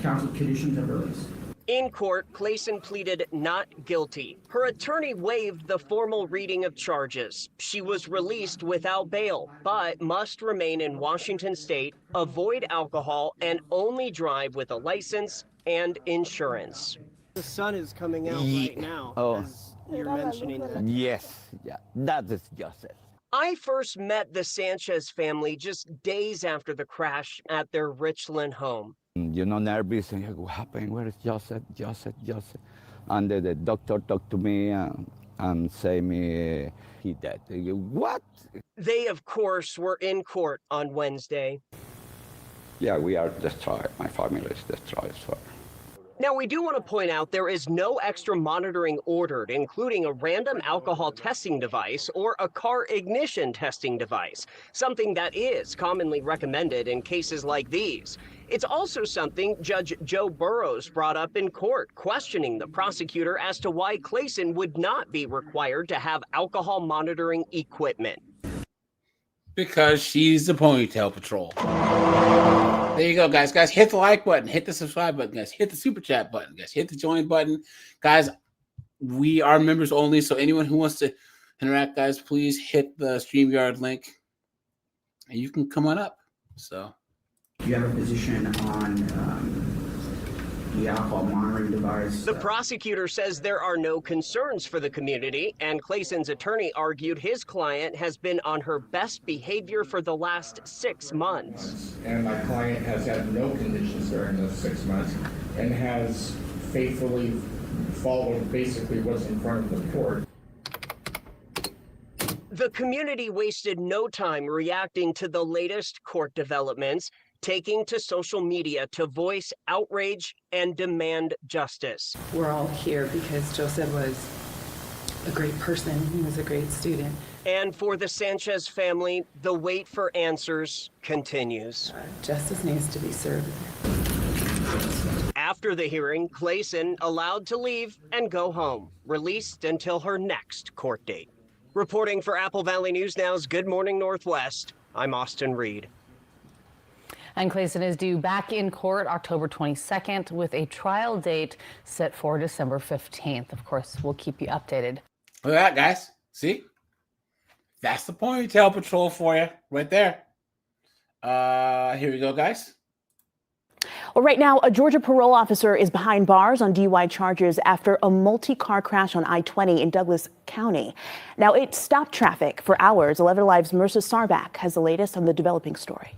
Speaker 26: Counsel conditions of release.
Speaker 9: In court, Clayson pleaded not guilty. Her attorney waived the formal reading of charges. She was released without bail, but must remain in Washington State, avoid alcohol, and only drive with a license and insurance.
Speaker 27: The sun is coming out right now, as you're mentioning that.
Speaker 28: Yes, yeah, that is justice.
Speaker 9: I first met the Sanchez family just days after the crash at their Richland home.
Speaker 28: You know, nervous, and what happened? Where is Joseph? And the doctor talked to me and say me, he dead. What?
Speaker 9: They, of course, were in court on Wednesday.
Speaker 28: Yeah, we are destroyed. My family is destroyed. So.
Speaker 9: Now, we do want to point out there is no extra monitoring ordered, including a random alcohol testing device or a car ignition testing device, something that is commonly recommended in cases like these. It's also something Judge Joe Burrows brought up in court, questioning the prosecutor as to why Clayson would not be required to have alcohol monitoring equipment.
Speaker 1: Because she's the Ponytail Patrol. There you go, guys. Guys, hit the like button. Hit the subscribe button, guys. Hit the super chat button, guys. Hit the join button. Guys, we are members only, so anyone who wants to interact, guys, please hit the StreamYard link, and you can come on up. So,
Speaker 26: Do you have a position on the alcohol monitoring device?
Speaker 9: The prosecutor says there are no concerns for the community, and Clayson's attorney argued his client has been on her best behavior for the last 6 months.
Speaker 10: And my client has had no conditions during those 6 months and has faithfully followed basically what's in front of the court.
Speaker 9: The community wasted no time reacting to the latest court developments, taking to social media to voice outrage and demand justice.
Speaker 29: We're all here because Joseph was a great person. He was a great student.
Speaker 9: And for the Sanchez family, the wait for answers continues.
Speaker 29: Justice needs to be served.
Speaker 9: After the hearing, Clayson allowed to leave and go home, released until her next court date. Reporting for Apple Valley News Now's Good Morning Northwest, I'm Austin Reed.
Speaker 3: And Clayson is due back in court October 22nd with a trial date set for December 15th. Of course, we'll keep you updated.
Speaker 1: Look at that, guys. See? That's the Ponytail Patrol for you right there. Here we go, guys.
Speaker 2: Well, right now, a Georgia parole officer is behind bars on DUI charges after a multi-car crash on I-20 in Douglas County. Now, it stopped traffic for hours. 11 Alive's Marissa Sarback has the latest on the developing story.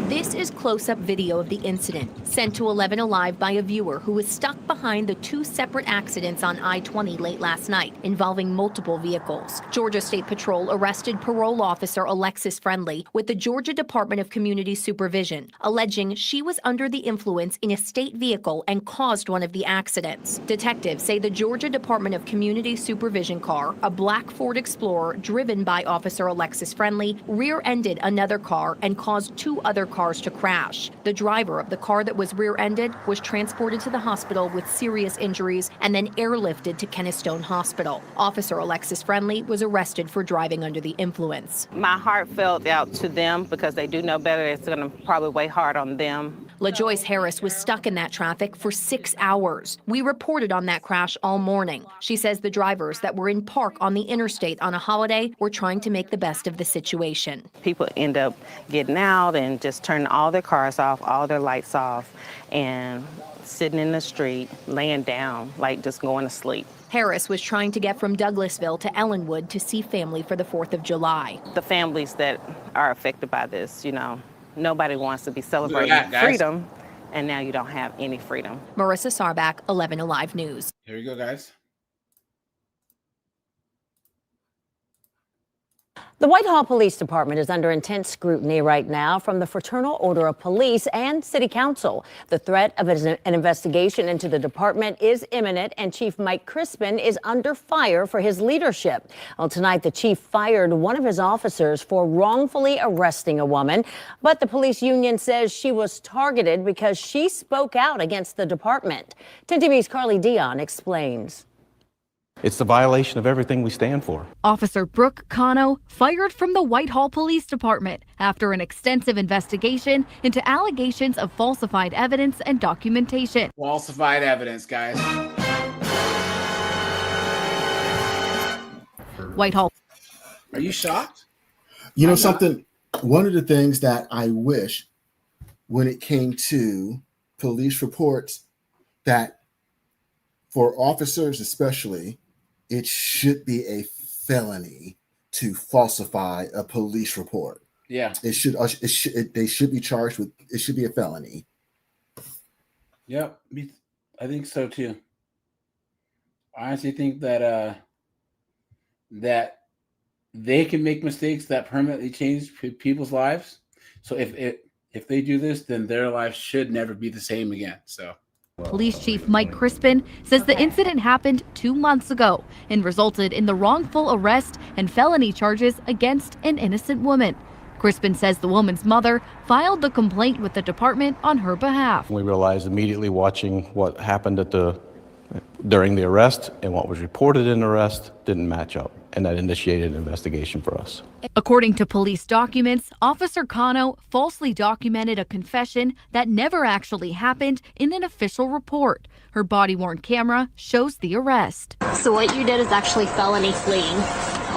Speaker 11: This is close-up video of the incident sent to 11 Alive by a viewer who was stuck behind the two separate accidents on I-20 late last night involving multiple vehicles. Georgia State Patrol arrested parole officer Alexis Friendly with the Georgia Department of Community Supervision, alleging she was under the influence in a state vehicle and caused one of the accidents. Detectives say the Georgia Department of Community Supervision car, a black Ford Explorer driven by Officer Alexis Friendly, rear-ended another car and caused two other cars to crash. The driver of the car that was rear-ended was transported to the hospital with serious injuries and then airlifted to Kennestone Hospital. Officer Alexis Friendly was arrested for driving under the influence.
Speaker 12: My heart felt out to them because they do know better. It's going to probably weigh hard on them.
Speaker 11: LaJoyce Harris was stuck in that traffic for 6 hours. We reported on that crash all morning. She says the drivers that were in park on the interstate on a holiday were trying to make the best of the situation.
Speaker 12: People end up getting out and just turning all their cars off, all their lights off, and sitting in the street, laying down, like just going to sleep.
Speaker 11: Harris was trying to get from Douglasville to Ellenwood to see family for the 4th of July.
Speaker 12: The families that are affected by this, you know, nobody wants to be celebrating freedom, and now you don't have any freedom.
Speaker 11: Marissa Sarback, 11 Alive News.
Speaker 1: Here we go, guys.
Speaker 13: The Whitehall Police Department is under intense scrutiny right now from the Fraternal Order of Police and City Council. The threat of an investigation into the department is imminent, and Chief Mike Crispin is under fire for his leadership. Well, tonight, the chief fired one of his officers for wrongfully arresting a woman, but the police union says she was targeted because she spoke out against the department. 10 TV's Carly Dion explains.
Speaker 14: It's the violation of everything we stand for.
Speaker 15: Officer Brooke Cano fired from the Whitehall Police Department after an extensive investigation into allegations of falsified evidence and documentation.
Speaker 1: Falsified evidence, guys.
Speaker 15: Whitehall.
Speaker 1: Are you shocked?
Speaker 19: You know something? One of the things that I wish when it came to police reports, that for officers especially, it should be a felony to falsify a police report.
Speaker 1: Yeah.
Speaker 19: They should be charged with, it should be a felony.
Speaker 1: Yep. I think so too. I honestly think that that they can make mistakes that permanently change people's lives. So if they do this, then their lives should never be the same again. So
Speaker 15: Police Chief Mike Crispin says the incident happened 2 months ago and resulted in the wrongful arrest and felony charges against an innocent woman. Crispin says the woman's mother filed the complaint with the department on her behalf.
Speaker 14: We realized immediately watching what happened during the arrest and what was reported in the arrest didn't match up, and that initiated an investigation for us.
Speaker 15: According to police documents, Officer Cano falsely documented a confession that never actually happened in an official report. Her body-worn camera shows the arrest.
Speaker 11: So what you did is actually felony fleeing,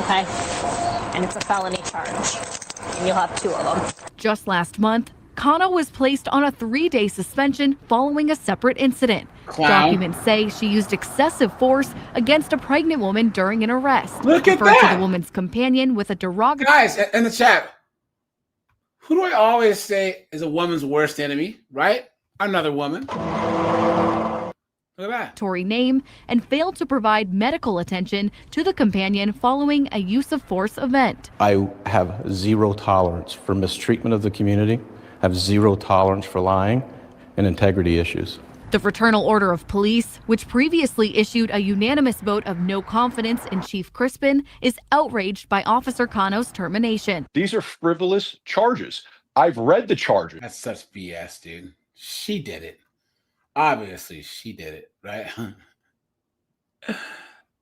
Speaker 11: okay? And it's a felony charge. And you'll have 2 of them.
Speaker 15: Just last month, Cano was placed on a 3-day suspension following a separate incident.
Speaker 1: Clown.
Speaker 15: Documents say she used excessive force against a pregnant woman during an arrest.
Speaker 1: Look at
Speaker 15: referred
Speaker 1: that!
Speaker 15: to the woman's companion with a derogatory.
Speaker 1: Guys, in the chat, who do I always say is a woman's worst enemy, right? Another woman. Look at that.
Speaker 15: Name and failed to provide medical attention to the companion following a use of force event.
Speaker 14: I have zero tolerance for mistreatment of the community, have zero tolerance for lying and integrity issues.
Speaker 15: The Fraternal Order of Police, which previously issued a unanimous vote of no confidence in Chief Crispin, is outraged by Officer Cano's termination.
Speaker 16: These are frivolous charges. I've read the charges.
Speaker 1: That's such BS, dude. She did it. Obviously, she did it, right?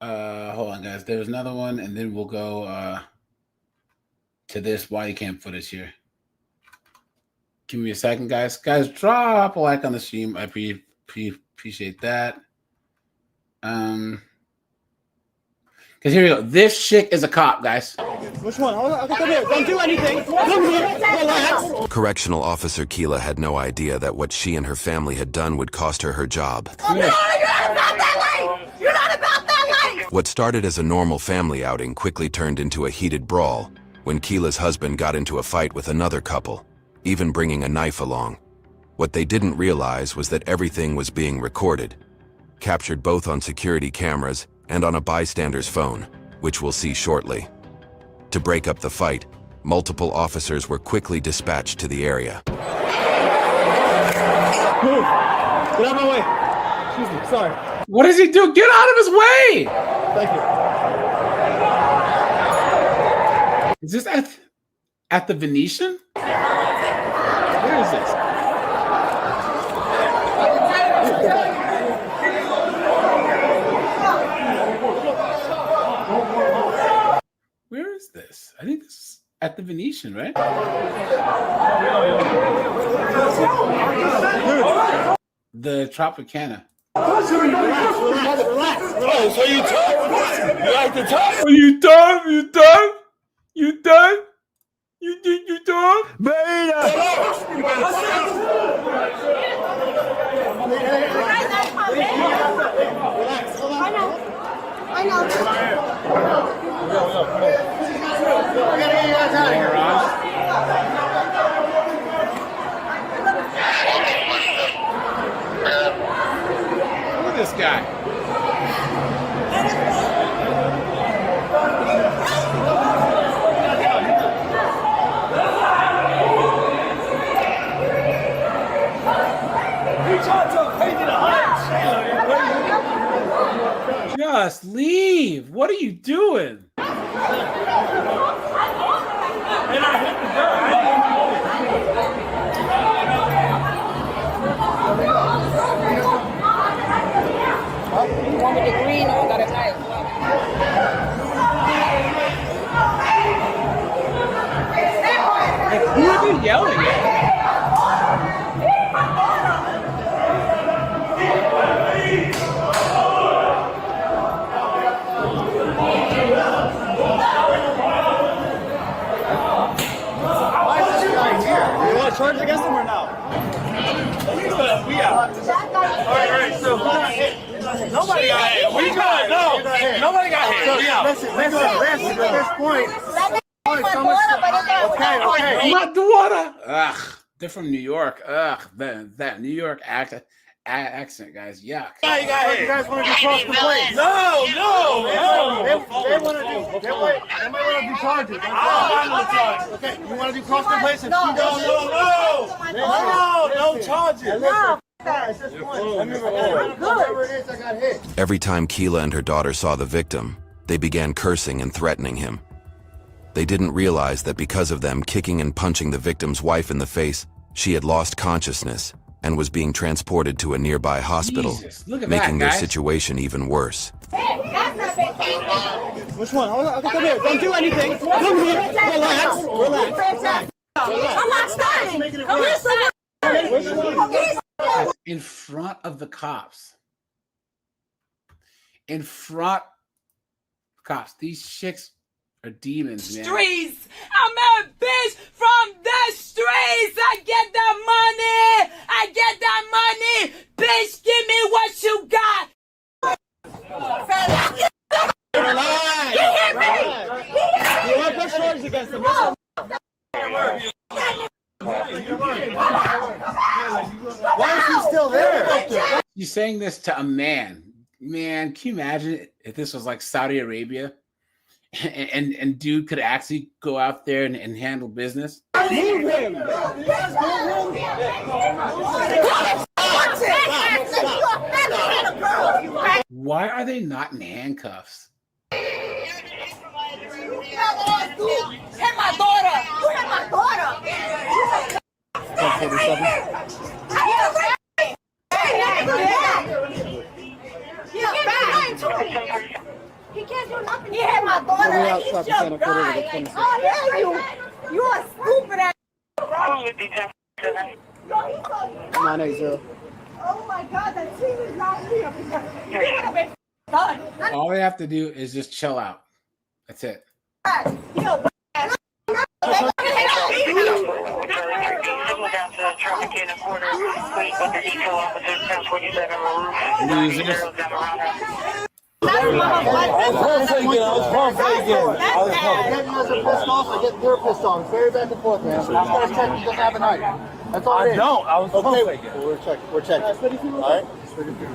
Speaker 1: Hold on, guys. There's another one, and then we'll go to this body cam footage here. Give me a second, guys. Guys, drop a like on the stream. I appreciate that. Because here we go. This chick is a cop, guys.
Speaker 27: Which one? Don't do anything. Relax.
Speaker 4: Correctional Officer Keela had no idea that what she and her family had done would cost her her job.
Speaker 27: No, you're not about that life. You're not about that life.
Speaker 4: What started as a normal family outing quickly turned into a heated brawl when Keela's husband got into a fight with another couple, even bringing a knife along. What they didn't realize was that everything was being recorded, captured both on security cameras and on a bystander's phone, which we'll see shortly. To break up the fight, multiple officers were quickly dispatched to the area.
Speaker 27: Move. Get out of my way. Excuse me, sorry.
Speaker 1: What does he do? Get out of his way!
Speaker 27: Thank you.
Speaker 1: Is this at the Venetian? Where is this? Where is this? I think this is at the Venetian, right? The Tropicana.
Speaker 27: Relax. So you talk? You like to talk?
Speaker 1: Are you done? You done? You done? You think you done?
Speaker 27: Beta! I know.
Speaker 1: Look at this guy. Just leave. What are you doing?
Speaker 27: You want me to green or got a knife?
Speaker 1: Like, who are they yelling at?
Speaker 27: Charged against him or no? We out. All right. So who got hit? Nobody got hit. We got no. Nobody got hit. So listen. At this point. Okay.
Speaker 1: Madura. Ugh. They're from New York. Ugh. That New York accent, guys. Yuck.
Speaker 27: You guys want to do cross complaints? No. They want to do. They might want to do charges. Okay. You want to do cross complaints? No charges. No.
Speaker 4: Every time Keela and her daughter saw the victim, they began cursing and threatening him. They didn't realize that because of them kicking and punching the victim's wife in the face, she had lost consciousness and was being transported to a nearby hospital, making their situation even worse.
Speaker 27: Which one? Come here. Don't do anything. Come here. Relax. I'm not starting.
Speaker 1: In front of the cops. In front of cops. These chicks are demons, man.
Speaker 7: Streets. I'm a bitch from the streets. I get that money. Bitch, give me what you got.
Speaker 27: Relax. You want to push charges against him? Why is he still there?
Speaker 1: You're saying this to a man. Man, can you imagine if this was like Saudi Arabia and dude could actually go out there and handle business?
Speaker 27: Move him.
Speaker 1: Why are they not in handcuffs?
Speaker 7: Hit my daughter. You hit my daughter.
Speaker 27: 147.
Speaker 16: He can't do nothing. He hit my daughter. Like, he should die. Like, oh, yeah, you a stupid ass.
Speaker 17: 980.
Speaker 16: Oh my God, that team is not here because you would have been done.
Speaker 1: All they have to do is just chill out. That's it.
Speaker 17: You're pissed off. It's very back and forth, man. So I'm gonna check you just have a knife. That's all it is.
Speaker 27: I don't. I was
Speaker 17: okay.
Speaker 27: faking.
Speaker 17: We're checking. We're checking. All right.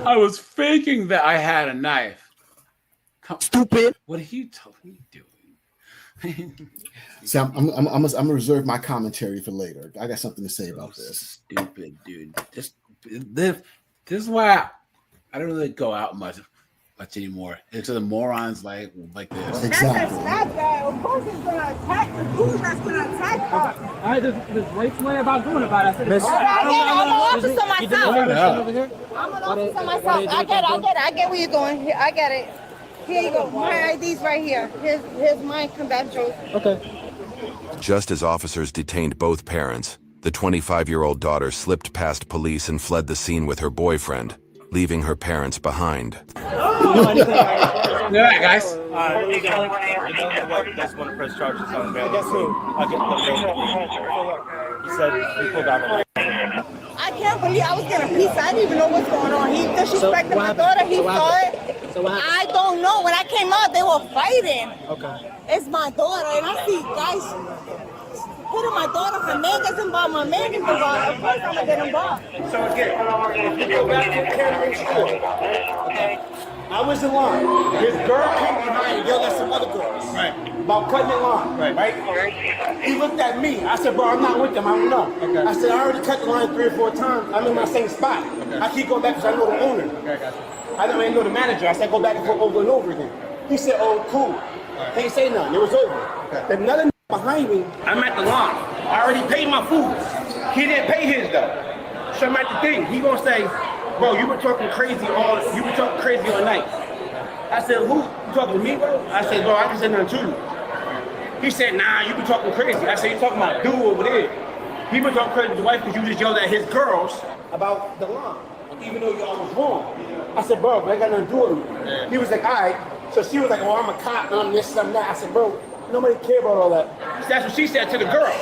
Speaker 1: I was faking that I had a knife.
Speaker 19: Stupid.
Speaker 1: What are you doing?
Speaker 19: See, I'm gonna reserve my commentary for later. I got something to say about this.
Speaker 1: Stupid, dude. This is why I don't really go out much anymore. It's the morons like this.
Speaker 19: Exactly.
Speaker 16: That's bad. Of course it's gonna attack the dude that's gonna attack us.
Speaker 17: There's way too many about doing about it.
Speaker 16: I'm an officer myself. I'm an officer myself. I get where you're going. I get it. Here you go. My ID's right here. Here's my credentials.
Speaker 17: Okay.
Speaker 4: Just as officers detained both parents, the 25-year-old daughter slipped past police and fled the scene with her boyfriend, leaving her parents behind.
Speaker 1: Yeah, guys.
Speaker 27: I just want to press charges on bail. Guess who? He said he pulled out a knife.
Speaker 16: I can't believe I was getting a piece. I didn't even know what's going on. He disrespected my daughter. He saw it. I don't know. When I came out, they were fighting.
Speaker 17: Okay.
Speaker 16: It's my daughter, and I see guys putting my daughter. Her man gets involved. My man gets involved. Of course, I'm gonna get involved.
Speaker 27: So again, if you go back to the camera store, okay? I was in line. This girl came behind and yelled at some other girls. Right. About cutting in line. Right. He looked at me. I said, bro, I'm not with them. I don't know. Okay. I said, I already cut the line 3 or 4 times. I'm in my same spot. Okay. I keep going back because I know the owner. Okay, gotcha. I don't even know the manager. I said, go back and forth over and over again. He said, oh, cool. Right. Can't say nothing. It was over. Okay. There's another behind me. I'm at the line. I already paid my food. He didn't pay his though. So I'm at the thing. He gonna say, bro, you were talking crazy all night. I said, who? You talking to me, bro? I said, bro, I can say nothing to you. He said, nah, you been talking crazy. I said, you talking about dude over there. He been talking crazy to his wife because you just yelled at his girls about the line, even though y'all was wrong. I said, bro, but I got nothing to do with me. Yeah. He was like, all right. So she was like, oh, I'm a cop, and I'm this, and I'm that. I said, bro, nobody care about all that. So that's what she said to the girls.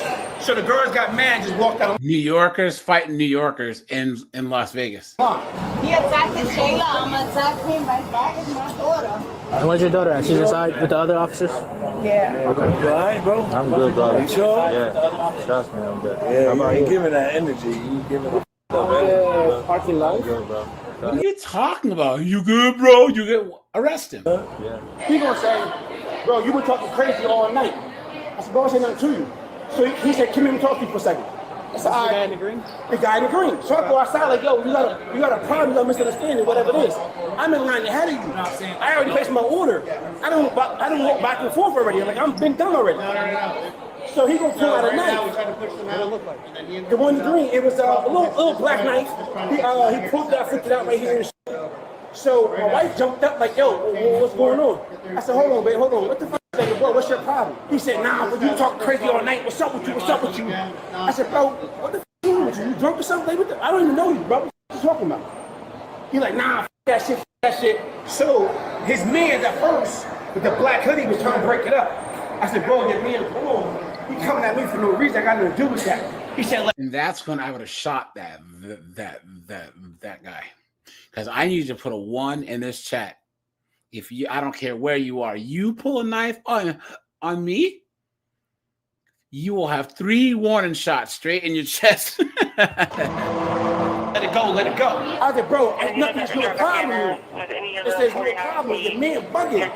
Speaker 27: So the girls got mad and just walked out.
Speaker 1: New Yorkers fighting New Yorkers in Las Vegas.
Speaker 16: He attacked Shayla. I'm gonna attack him right back. It's my daughter.
Speaker 17: And where's your daughter at? She's inside with the other officers?
Speaker 16: Yeah.
Speaker 17: Okay.
Speaker 27: You all right, bro?
Speaker 17: I'm good, brother.
Speaker 27: You sure?
Speaker 17: Yeah. Trust me, I'm good.
Speaker 27: Yeah, you ain't giving that energy. You giving it
Speaker 17: parking lot? Good, bro.
Speaker 1: What are you talking about? You good, bro? You get arrest him.
Speaker 17: Yeah.
Speaker 27: He gonna say, bro, you been talking crazy all night. I said, bro, I said nothing to you. So he said, come here and talk to you for a second. I said, all right. The guy in the green? The guy in the green. So I go outside like, yo, you got a problem, you got a misunderstanding, whatever it is. I'm in line ahead of you. I already placed my order. I don't walk back and forth already. I'm like, I'm been done already. No. So he gonna pull out a knife. The one in the green, it was a little black knife. He pulled it out, flipped it out right here. So my wife jumped up like, yo, what's going on? I said, hold on, babe, hold on. What the fuck? I said, bro, what's your problem? He said, nah, but you talk crazy all night. What's up with you? What's up with you? I said, bro, what the fuck is wrong with you? You drunk or something? I don't even know you, bro. What are you talking about? He like, nah, that shit. So his man at first, with the black hoodie, was trying to break it up. I said, bro, your man, come on. He coming at me for no reason. I got nothing to do with that. He said,
Speaker 1: and that's when I would have shot that guy. Because I need you to put a 1 in this chat. If you, I don't care where you are, you pull a knife on me, you will have 3 warning shots straight in your chest.
Speaker 27: Let it go. I said, bro, there's no problem here. There's no problem. Your man bugging.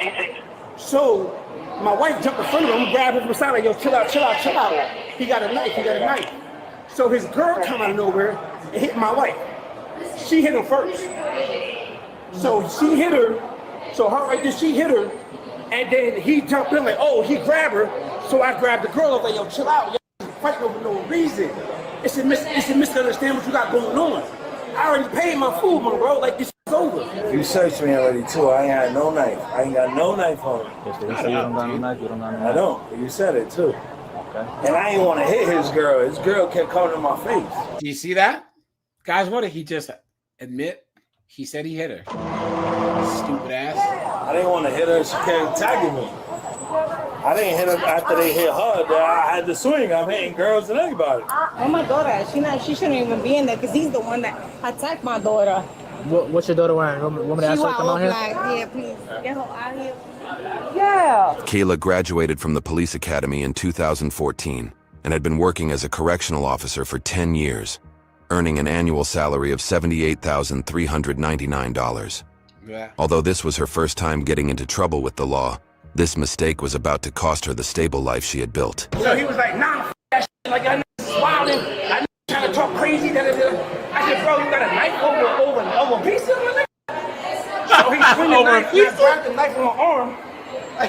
Speaker 27: So my wife jumped in front of him. I'm grabbing him from the side like, yo, chill out. He got a knife. So his girl come out of nowhere and hit my wife. She hit him first. So she hit her. So her right there, she hit her. And then he jumped in like, oh, he grabbed her. So I grabbed the girl. I was like, yo, chill out. You're fighting over no reason. It's a misunderstanding what you got going on. I already paid my food, my bro. Like, this over. You searched me already too. I ain't had no knife. I ain't got no knife on me.
Speaker 5: If they say you don't got no knife, you don't got no knife.
Speaker 27: I don't. You said it too.
Speaker 5: Okay.
Speaker 27: And I ain't want to hit his girl. His girl kept coming to my face.
Speaker 1: Do you see that? Guys, what did he just admit? He said he hit her. Stupid ass.
Speaker 27: I didn't want to hit her. She kept tagging me. I didn't hit her after they hit her. I had to swing. I'm hitting girls and anybody.
Speaker 16: Oh, my daughter. She shouldn't even be in there because he's the one that attacked my daughter.
Speaker 5: What's your daughter wearing? Want me to ask her to come out here?
Speaker 16: Yeah, please. Get her out here. Yeah.
Speaker 4: Kayla graduated from the police academy in 2014 and had been working as a correctional officer for 10 years, earning an annual salary of $78,399.
Speaker 1: Yeah.
Speaker 4: Although this was her first time getting into trouble with the law, this mistake was about to cost her the stable life she had built.
Speaker 27: So he was like, nah, f that shit. Like, I was wilding. I trying to talk crazy. I said, bro, you got a knife over pizza? So he swing the knife, and I grabbed the knife on my arm. I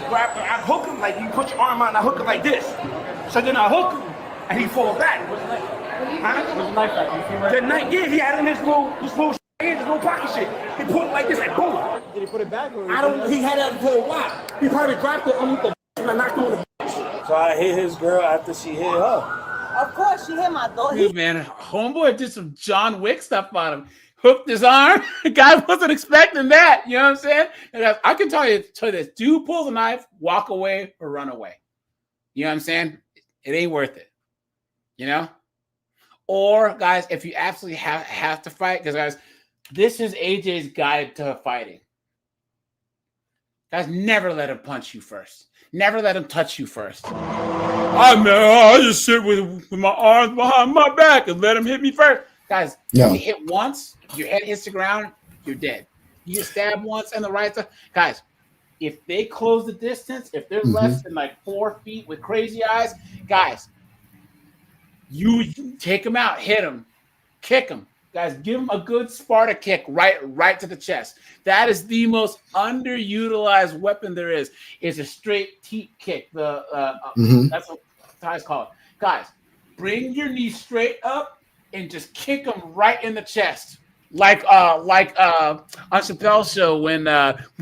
Speaker 27: hook him, like you put your arm out and I hook him like this. So then I hook him, and he falls back. What's the knife? Huh? What's the knife like? You feel right? The knife, yeah, he had it in his little pocket shit. He put it like this, like boom.
Speaker 5: Did he put it back? Or
Speaker 27: He had it for a while. He probably dropped it underneath the and I knocked him on the So I hit his girl after she hit her.
Speaker 16: Of course, she hit my daughter.
Speaker 1: Dude, man, homeboy did some John Wick stuff on him. Hooked his arm. The guy wasn't expecting that. You know what I'm saying? And I can tell you this. Dude pulls a knife, walk away or run away. You know what I'm saying? It ain't worth it. You know? Or, guys, if you absolutely have to fight, because, guys, this is AJ's guide to fighting. Guys, never let him punch you first. Never let him touch you first. I just sit with my arms behind my back and let him hit me first. Guys, if you hit once, your head hits the ground, you're dead. You get stabbed once in the right side. Guys, if they close the distance, if they're less than like 4 feet with crazy eyes, guys, you take them out, hit them, kick them. Guys, give them a good Sparta kick right to the chest. That is the most underutilized weapon there is. It's a straight teep kick. That's what guys call it. Guys, bring your knee straight up and just kick them right in the chest. Like on Chappelle's show when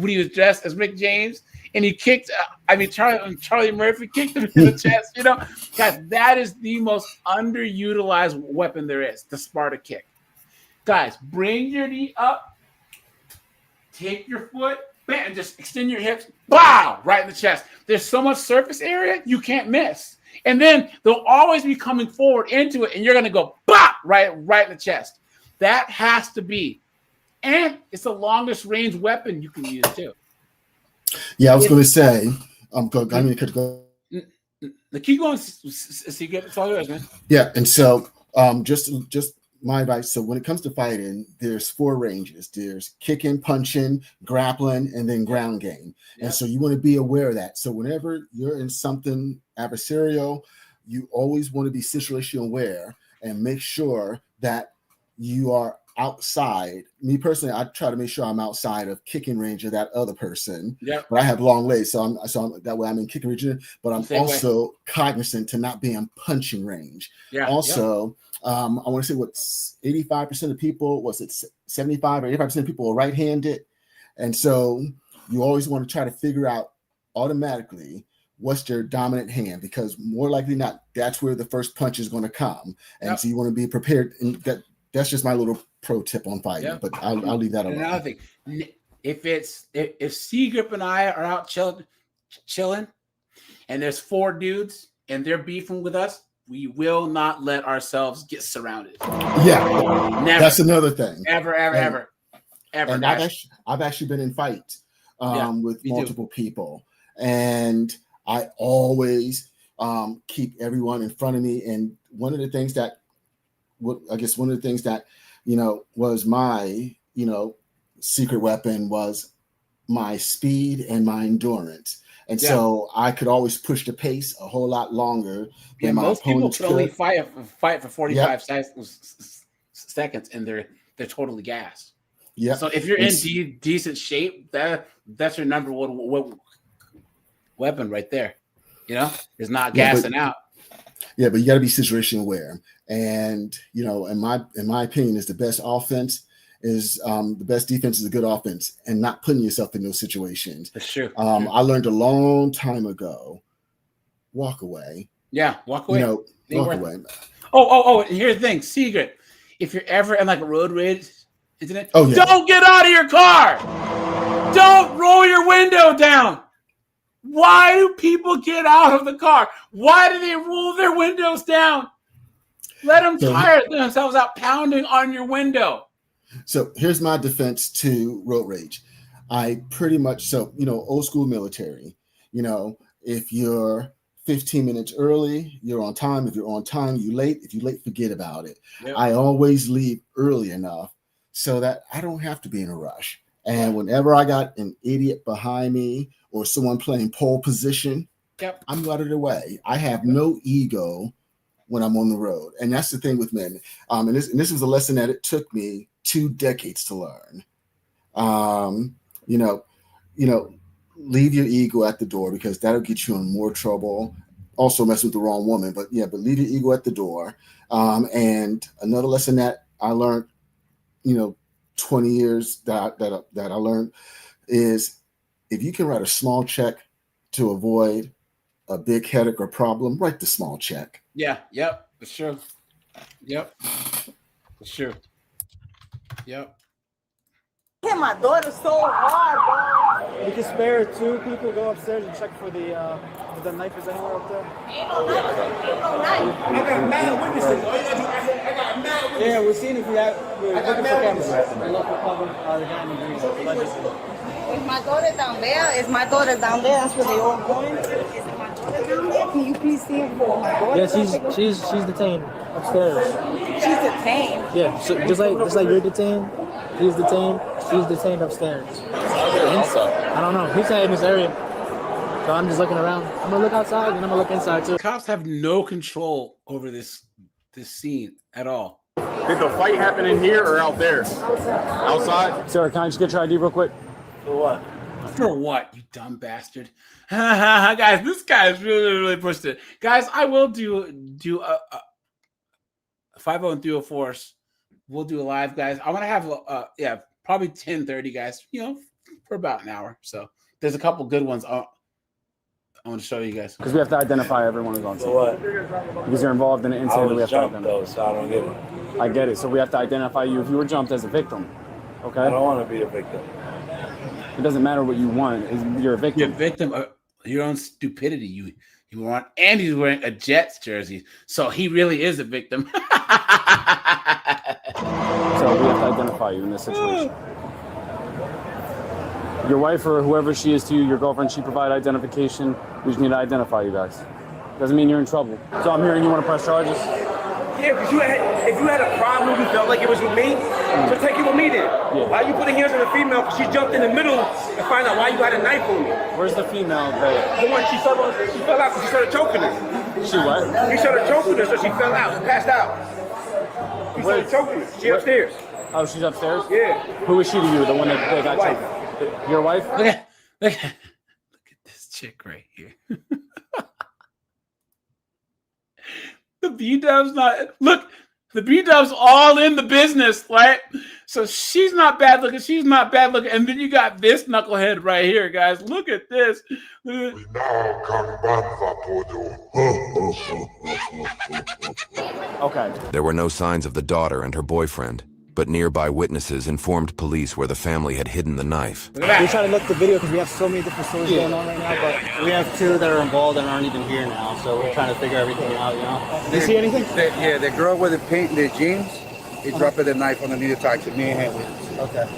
Speaker 1: he was dressed as Rick James and he kicked, Charlie Murphy kicked him in the chest, you know? Guys, that is the most underutilized weapon there is, the Sparta kick. Guys, bring your knee up, take your foot, bam, and just extend your hips, bow, right in the chest. There's so much surface area, you can't miss. And then they'll always be coming forward into it, and you're going to go, bop, right in the chest. That has to be. And it's the longest range weapon you can use, too.
Speaker 19: Yeah, I was going to say, go.
Speaker 1: Keep going, see, get it all yours, man.
Speaker 19: Yeah, and so just my advice. So when it comes to fighting, there's 4 ranges. There's kicking, punching, grappling, and then ground game. And so you want to be aware of that. So whenever you're in something adversarial, you always want to be situational aware and make sure that you are outside. Me personally, I try to make sure I'm outside of kicking range of that other person.
Speaker 1: Yeah.
Speaker 19: But I have long legs, so that way I'm in kicking range. But I'm also cognizant to not be in punching range.
Speaker 1: Yeah.
Speaker 19: Also, I want to say 85% of people, 75 or 85% of people are right-handed, and so you always want to try to figure out automatically what's their dominant hand, because more likely than not, that's where the first punch is going to come, and so you want to be prepared. And that's just my little pro tip on fighting, but I'll leave that alone.
Speaker 1: Another thing, if C-Grip and I are out chilling, and there's 4 dudes and they're beefing with us, we will not let ourselves get surrounded.
Speaker 19: Yeah,
Speaker 1: never.
Speaker 19: That's another thing.
Speaker 1: Ever.
Speaker 19: And I've actually been in fights with multiple people, and I always keep everyone in front of me. And one of the things that was my secret weapon was my speed and my endurance. And so I could always push the pace a whole lot longer than my opponents could.
Speaker 1: Most people can only fight for 45 seconds, and they're totally gassed.
Speaker 19: Yeah.
Speaker 1: So if you're in decent shape, that's your number one weapon right there. Is not gassing out.
Speaker 19: Yeah, but you got to be situation aware. And in my opinion, is the best offense is the best defense is a good offense, and not putting yourself in those situations.
Speaker 1: That's true.
Speaker 19: I learned a long time ago, walk away.
Speaker 1: Yeah, walk away.
Speaker 19: Walk away.
Speaker 1: Oh, and here's the thing, secret. If you're ever in like a road rage incident,
Speaker 19: don't
Speaker 1: get out of your car. Don't roll your window down. Why do people get out of the car? Why do they roll their windows down? Let them tire themselves out pounding on your window.
Speaker 19: So here's my defense to road rage. I pretty much, old school military, if you're 15 minutes early, you're on time. If you're on time, you're late. If you're late, forget about it. Yep. I always leave early enough so that I don't have to be in a rush. And whenever I got an idiot behind me or someone playing pole position, I'm out of the way. I have no ego when I'm on the road. And that's the thing with men. And this was a lesson that it took me 2 decades to learn. Leave your ego at the door, because that'll get you in more trouble. Also mess with the wrong woman, but leave your ego at the door. And another lesson that I learned, 20 years that I learned is, if you can write a small check to avoid a big headache or problem, write the small check.
Speaker 1: Yeah, yep, for sure. Yep, for sure. Yep.
Speaker 16: Hit my daughter so hard, bro.
Speaker 5: You can spare 2 people. Go upstairs and check for the knife is anywhere up there.
Speaker 16: Ain't no knife.
Speaker 5: I got mad witnesses. Yeah, we're seeing if we have. We're looking for cameras. The local public, the guy in the green. Allegedly.
Speaker 16: Is my daughter down there? Is my daughter down there? That's where they all going. Is my daughter down there? Can you please see her for my daughter?
Speaker 5: Yeah, she's detained upstairs.
Speaker 16: She's detained.
Speaker 5: Yeah, so just like you're detained, he's detained. She's detained upstairs. I don't know. He's not in this area, so I'm just looking around. I'm gonna look outside and I'm gonna look inside too.
Speaker 1: Cops have no control over this scene at all.
Speaker 6: Did the fight happen in here or out there? Outside?
Speaker 5: Sir, can I just get your ID real quick?
Speaker 6: For what?
Speaker 1: For what, you dumb bastard? Guys, this guy's really pushed it. Guys, I will do a 50 and 304s. We'll do a live, guys. I want to have probably 10:30, guys. For about an hour. So there's a couple good ones. I want to show you guys,
Speaker 5: because we have to identify everyone who's on scene.
Speaker 6: For what?
Speaker 5: Because you're involved in an incident. We have to identify.
Speaker 6: Though, so I don't get it.
Speaker 5: I get it. So we have to identify you if you were jumped as a victim. Okay.
Speaker 6: I don't want to be a victim.
Speaker 5: It doesn't matter what you want. You're a victim.
Speaker 1: You're a victim of your own stupidity. You want, and he's wearing a Jets jersey, so he really is a victim.
Speaker 5: So we have to identify you in this situation. Your wife or whoever she is to you, your girlfriend, she provide identification. We just need to identify you guys. Doesn't mean you're in trouble. So I'm hearing you want to press charges?
Speaker 27: Yeah, because if you had a problem, you felt like it was with me, so take it with me then.
Speaker 5: Yeah.
Speaker 27: Why you putting hands on the female? Because she jumped in the middle and find out why you had a knife on me.
Speaker 5: Where's the female that?
Speaker 27: The one she fell out because she started choking her.
Speaker 5: She what?
Speaker 27: He started choking her, so she fell out, passed out. He started choking her. She upstairs.
Speaker 5: Oh, she's upstairs?
Speaker 27: Yeah.
Speaker 5: Who is she to you? The one that got choked? Your wife?
Speaker 1: Look at this chick right here. The B-Dub's the B-Dub's all in the business, right? So she's not bad looking. She's not bad looking. And then you got this knucklehead right here, guys. Look at this.
Speaker 5: Okay.
Speaker 4: There were no signs of the daughter and her boyfriend, but nearby witnesses informed police where the family had hidden the knife.
Speaker 5: We're trying to look at the video because we have so many different stories going on right now, but
Speaker 8: we have 2 that are involved and aren't even here now, so we're trying to figure everything out,
Speaker 5: Do you see anything?
Speaker 8: The girl with the jeans, he dropped the knife on the needle talk to me and had witness.
Speaker 5: Okay.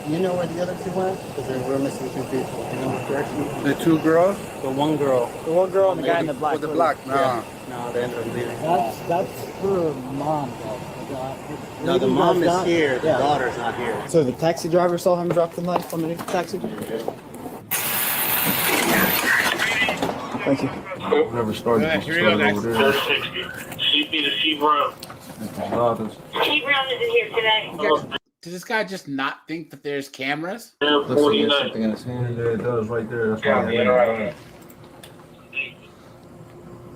Speaker 8: You know where the other 2 went? Because we're missing 2 people. You know what direction?
Speaker 6: The 2 girls?
Speaker 8: The one girl.
Speaker 5: The one girl and the guy in the black.
Speaker 8: With the black? No. Yeah. No, they ended up leaving.
Speaker 5: That's her mom, though.
Speaker 8: No, the mom is here. The daughter's not here.
Speaker 5: So the taxi driver saw him drop the knife on the taxi? Thank you.
Speaker 6: Never started over there.
Speaker 27: CP to C Brown. C Brown isn't here today.
Speaker 1: Does this guy just not think that there's cameras?
Speaker 6: Looks like he has something in his hand. There it does, right there. That's why
Speaker 27: Yeah,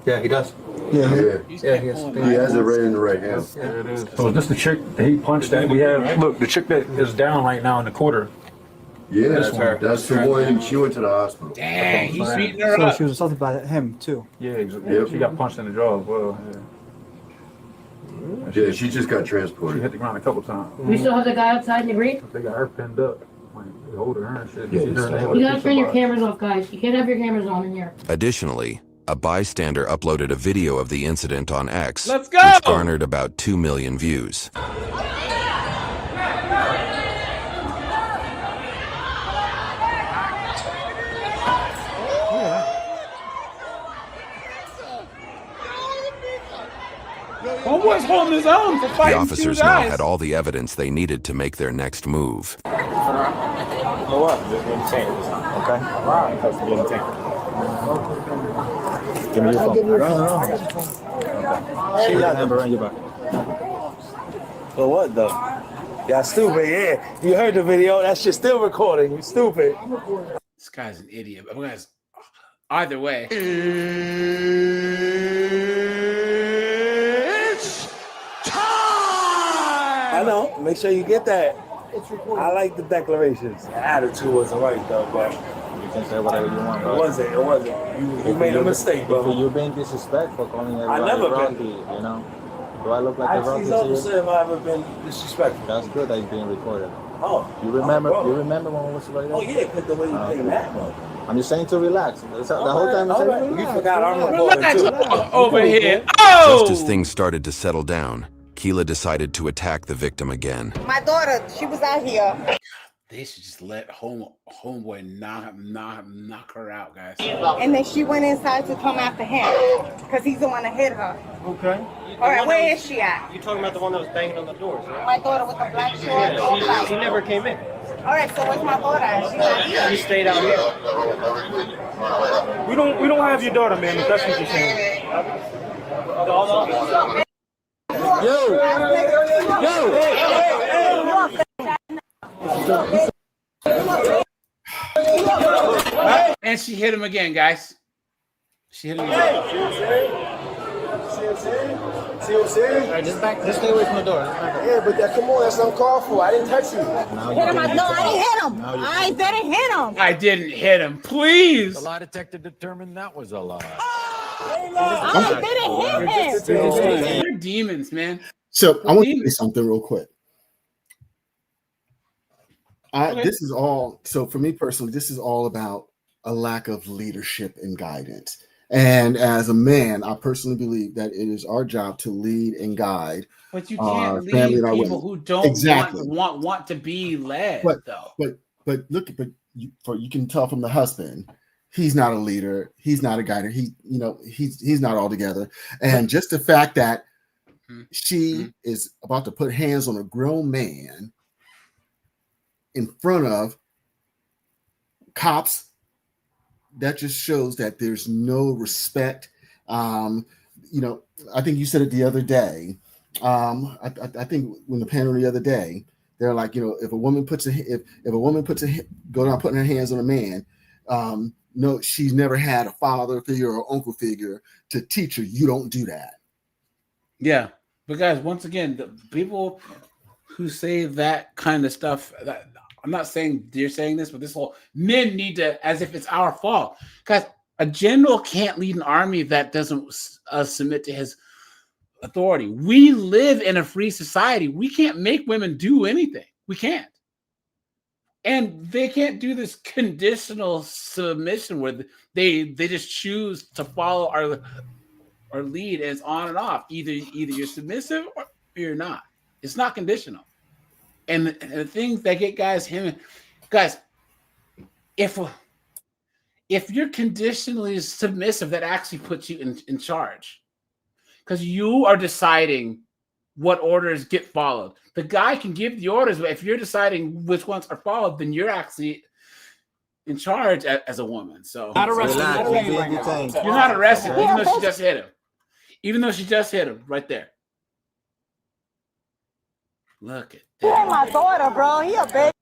Speaker 8: Yeah, he does.
Speaker 17: Yeah.
Speaker 1: He's
Speaker 17: Yeah,
Speaker 1: pulling
Speaker 17: he
Speaker 1: knife.
Speaker 17: has it right in the right hand.
Speaker 18: There it is. So is this the chick that he punched that we have? Look, the chick that is down right now in the quarter.
Speaker 17: Yeah,
Speaker 18: This one.
Speaker 17: that's the one. She went to the hospital.
Speaker 1: Dang, he's beating her
Speaker 20: So
Speaker 1: up.
Speaker 20: she was assaulted by him too.
Speaker 18: Yeah, she got punched in the jaw as well.
Speaker 17: Yeah, she just got transported.
Speaker 18: She hit the ground a couple times.
Speaker 21: We still have the guy outside in the green?
Speaker 18: They got her pinned up. Like, they holding her and shit.
Speaker 17: Yeah,
Speaker 21: You gotta turn your cameras off, guys. You can't have your cameras on in here.
Speaker 4: Additionally, a bystander uploaded a video of the incident on X,
Speaker 1: Let's go!
Speaker 4: which garnered about 2 million views.
Speaker 1: Homeboy's holding his own for
Speaker 4: The
Speaker 1: fighting
Speaker 4: officers
Speaker 1: two
Speaker 4: now
Speaker 1: guys.
Speaker 4: had all the evidence they needed to make their next move.
Speaker 20: For what? Okay. Wow. Give me your phone. See that number on your back.
Speaker 27: For what though? Y'all stupid, yeah. You heard the video, that shit's still recording. You stupid.
Speaker 1: This guy's an idiot. But guys, either way.
Speaker 27: It's time! I know. Make sure you get that. I like the declarations. The attitude wasn't right though, but
Speaker 20: You can say whatever you want, bro.
Speaker 27: it wasn't. You made a mistake, bro.
Speaker 20: You're being disrespectful, calling
Speaker 27: I
Speaker 20: everybody
Speaker 27: never
Speaker 20: Rocky,
Speaker 27: been.
Speaker 20: you know? Do I look like a Rocky
Speaker 27: He's
Speaker 20: to
Speaker 27: never
Speaker 20: you?
Speaker 27: said if I ever been disrespectful.
Speaker 20: That's good that he's being recorded.
Speaker 27: Oh.
Speaker 20: You remember?
Speaker 27: Oh,
Speaker 20: You remember when we was right there?
Speaker 27: Oh yeah, because the way you came at me.
Speaker 20: I'm just saying to relax. The whole time I'm saying relax.
Speaker 27: You forgot I'm
Speaker 1: Look
Speaker 27: recording
Speaker 1: at
Speaker 27: too.
Speaker 1: over here.
Speaker 4: Just
Speaker 1: Oh!
Speaker 4: as things started to settle down, Keela decided to attack the victim again.
Speaker 16: My daughter, she was out here.
Speaker 1: They should just let homeboy knock her out, guys.
Speaker 16: And then she went inside to come after him because he's the one that hit her.
Speaker 27: Okay.
Speaker 16: All right, where is she at?
Speaker 27: You talking about the one that was banging on the doors, right?
Speaker 16: My daughter with the black shorts.
Speaker 27: She never came in.
Speaker 16: All right, so where's my daughter at? She's not here.
Speaker 27: She stayed out here. We don't have your daughter, man. If that's what you're saying.
Speaker 1: And she hit him again, guys. She hit him again.
Speaker 27: See what I'm saying?
Speaker 20: All right, just stay away from the door.
Speaker 27: Yeah, but come on, that's uncalled for. I didn't touch you.
Speaker 16: Hit him. No, I didn't hit him. I didn't hit him.
Speaker 1: I didn't hit him. Please.
Speaker 22: The lie detector determined that was a lie.
Speaker 16: I didn't hit him.
Speaker 1: You're demons, man.
Speaker 19: So I want to say something real quick.
Speaker 1: Okay.
Speaker 19: This is all, so for me personally, this is all about a lack of leadership and guidance. And as a man, I personally believe that it is our job to lead and guide.
Speaker 1: But you can't lead
Speaker 19: family and our
Speaker 1: people
Speaker 19: women.
Speaker 1: who don't
Speaker 19: Exactly.
Speaker 1: want to be led, though.
Speaker 19: But look, you can tell from the husband, he's not a leader, he's not a guider, he's not all together. And just the fact that she is about to put hands on a grown man in front of cops, that just shows that there's no respect. I think you said it the other day. I think when the panel the other day, they're like, if a woman puts go down putting her hands on a man, no, she's never had a father figure or uncle figure to teach her you don't do that.
Speaker 1: Yeah, but guys, once again, the people who say that kind of stuff, that I'm not saying you're saying this, but this whole men need to, as if it's our fault. Guys, a general can't lead an army that doesn't submit to his authority. We live in a free society. We can't make women do anything. We can't. And they can't do this conditional submission where they just choose to follow our lead, and it's on and off. Either you're submissive or you're not. It's not conditional. And the things that get guys, if you're conditionally submissive, that actually puts you in charge, because you are deciding what orders get followed. The guy can give the orders, but if you're deciding which ones are followed, then you're actually in charge as a woman. So
Speaker 20: Not arrested.
Speaker 1: You're not arrested, even though she just hit him. Even though she just hit him right there. Look at
Speaker 16: He hit my daughter, bro. He a bitch.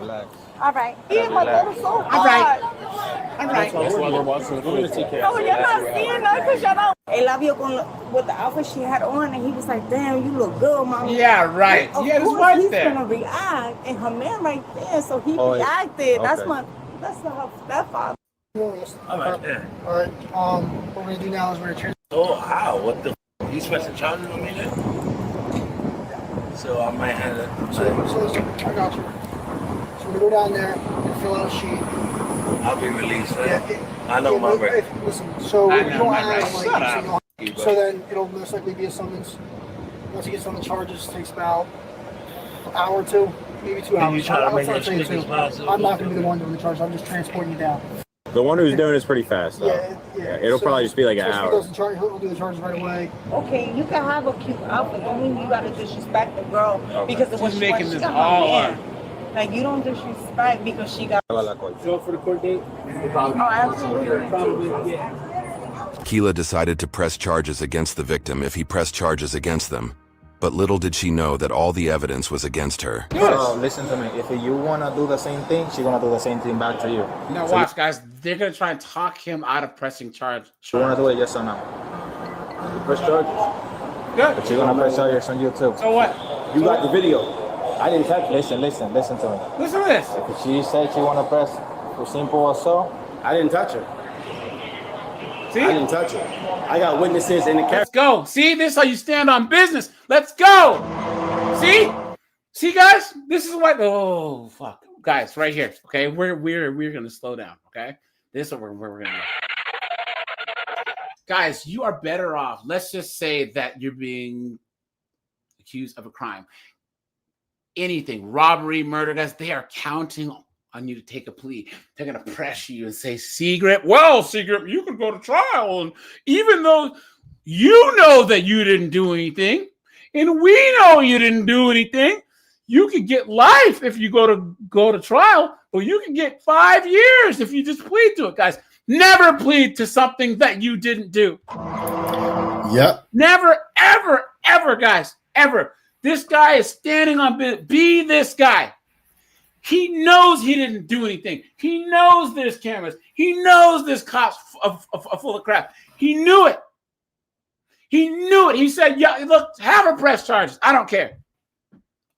Speaker 20: Relax.
Speaker 16: All right. He hit my daughter so hard.
Speaker 1: All right.
Speaker 16: right.
Speaker 27: That's why we're watching the footage.
Speaker 16: Oh, you're not seeing that because y'all don't. El Labio with the outfit she had on, and he was like, "Damn, you look good, mama."
Speaker 1: Yeah, right.
Speaker 16: Of
Speaker 1: He had his
Speaker 16: course,
Speaker 1: wife
Speaker 16: he's
Speaker 1: there.
Speaker 16: gonna react, and her man right there, so he
Speaker 20: Oh,
Speaker 16: reacted. That's
Speaker 20: okay.
Speaker 16: that's her stepfather.
Speaker 27: All right.
Speaker 5: All right. What we're gonna do now is we're gonna transfer.
Speaker 27: Oh, how? What the? He's pressing charges on me then? So I might have to.
Speaker 5: So listen, I got you. So we go down there and fill out a sheet.
Speaker 27: I'll be released. Right?
Speaker 5: Yeah,
Speaker 27: I know my right.
Speaker 5: Listen, so
Speaker 1: I
Speaker 5: you
Speaker 1: know
Speaker 5: don't
Speaker 1: my
Speaker 5: have
Speaker 1: right.
Speaker 5: like,
Speaker 1: Shut
Speaker 5: so then it'll most likely be a summons. Once he gets on the charges, it takes about an hour or two, maybe 2 hours.
Speaker 27: You try to
Speaker 5: I'm
Speaker 27: make
Speaker 5: not
Speaker 27: it as
Speaker 5: saying
Speaker 27: quick as
Speaker 5: two.
Speaker 27: possible.
Speaker 5: I'm not gonna be the one doing the charges. I'm just transporting you down.
Speaker 20: The one who's doing it's pretty fast. Though.
Speaker 5: Yeah.
Speaker 20: It'll
Speaker 5: So-
Speaker 20: probably just be like an
Speaker 5: so if he
Speaker 20: hour.
Speaker 5: goes to charge, he'll do the charges right away.
Speaker 16: Okay, you can have a cute outfit. Don't mean you gotta disrespect the girl because of what
Speaker 1: She's
Speaker 16: she
Speaker 1: making
Speaker 16: wants. She
Speaker 1: this
Speaker 16: got
Speaker 1: all
Speaker 16: her man. Like you don't disrespect because she got.
Speaker 5: Show up for the court date.
Speaker 16: Oh, absolutely.
Speaker 5: Probably, yeah.
Speaker 4: Keela decided to press charges against the victim if he pressed charges against them. But little did she know that all the evidence was against her.
Speaker 20: So listen to me. If you wanna do the same thing, she's gonna do the same thing back to you.
Speaker 1: Now
Speaker 20: So
Speaker 1: watch, guys. They're gonna try and talk him out of pressing charge.
Speaker 20: you wanna do it, yes or no?
Speaker 27: You press charges.
Speaker 1: Good.
Speaker 20: But you're gonna press charges on you too.
Speaker 1: So what?
Speaker 27: You got the video. I didn't touch it.
Speaker 20: Listen to me.
Speaker 1: Listen to this.
Speaker 20: If she said she wanna press for simple assault,
Speaker 27: I didn't touch her.
Speaker 1: See?
Speaker 27: I didn't touch her. I got witnesses in the camera.
Speaker 1: Let's go. See, this is how you stand on business. Let's go. See, guys, this is what. Oh, fuck, guys, right here. Okay, we're gonna slow down. Okay, this is what we're gonna do. Guys, you are better off. Let's just say that you're being accused of a crime. Anything, robbery, murder, guys, they are counting on you to take a plea. They're going to press you and say, Secret, you can go to trial. And even though you know that you didn't do anything, and we know you didn't do anything, you can get life if you go to trial, or you can get 5 years if you just plead to it, guys. Never plead to something that you didn't do.
Speaker 19: Yep.
Speaker 1: Never, ever, guys, ever. This guy is standing on business. Be this guy. He knows he didn't do anything. He knows there's cameras. He knows this cop's full of crap. He knew it. He knew it. He said, yeah, look, have her press charges. I don't care.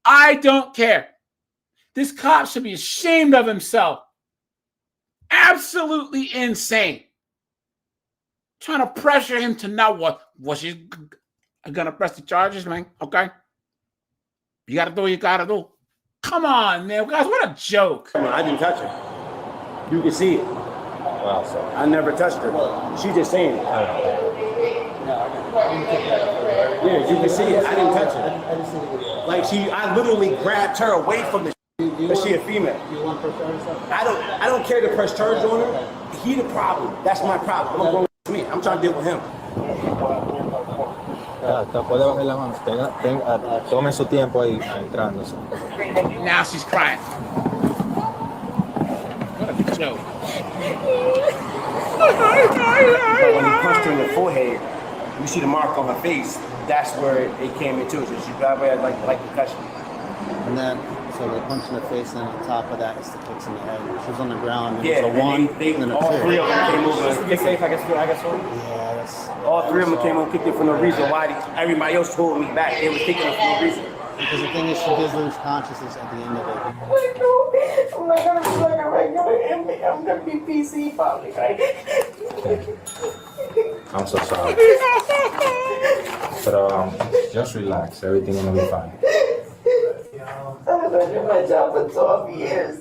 Speaker 1: I don't care. This cop should be ashamed of himself. Absolutely insane. Trying to pressure him to not what? Well, she's gonna press the charges, man. Okay. You gotta do what you gotta do. Come on, man. Guys, what a joke.
Speaker 27: I didn't touch her. You can see it.
Speaker 20: wow, so
Speaker 27: I never touched her. She just saying it. Yeah, you can see it. I didn't touch her. Like I literally grabbed her away from the. But she a female. I don't care to press charge on her. He the problem. That's my problem. I'm going with me. I'm trying to deal with him.
Speaker 20: puede bajar la mano. Tomen su tiempo ahí entrándose.
Speaker 1: Now she's crying. What a joke.
Speaker 27: But when he punched her in the forehead, you see the mark on her face. That's where it came into. So she grabbed her like concussion.
Speaker 20: And then, so they punched in the face, and on top of that, it's the kicks in the head. She was on the ground, and
Speaker 27: Yeah,
Speaker 20: it was a one,
Speaker 27: they
Speaker 20: and then a
Speaker 27: all
Speaker 20: two.
Speaker 27: three of them came over.
Speaker 20: Just to be safe, I guess.
Speaker 5: Yeah, that's.
Speaker 27: All three of them came over, kicked it for no reason. Why everybody else told me back? They were kicking it for no reason.
Speaker 20: Because the thing is, she did lose consciousness at the end of it.
Speaker 16: I'm not gonna be like a regular. I'm gonna be PC probably, right?
Speaker 20: I'm so sorry. But just relax. Everything gonna be fine.
Speaker 16: I've been doing my job for 12 years.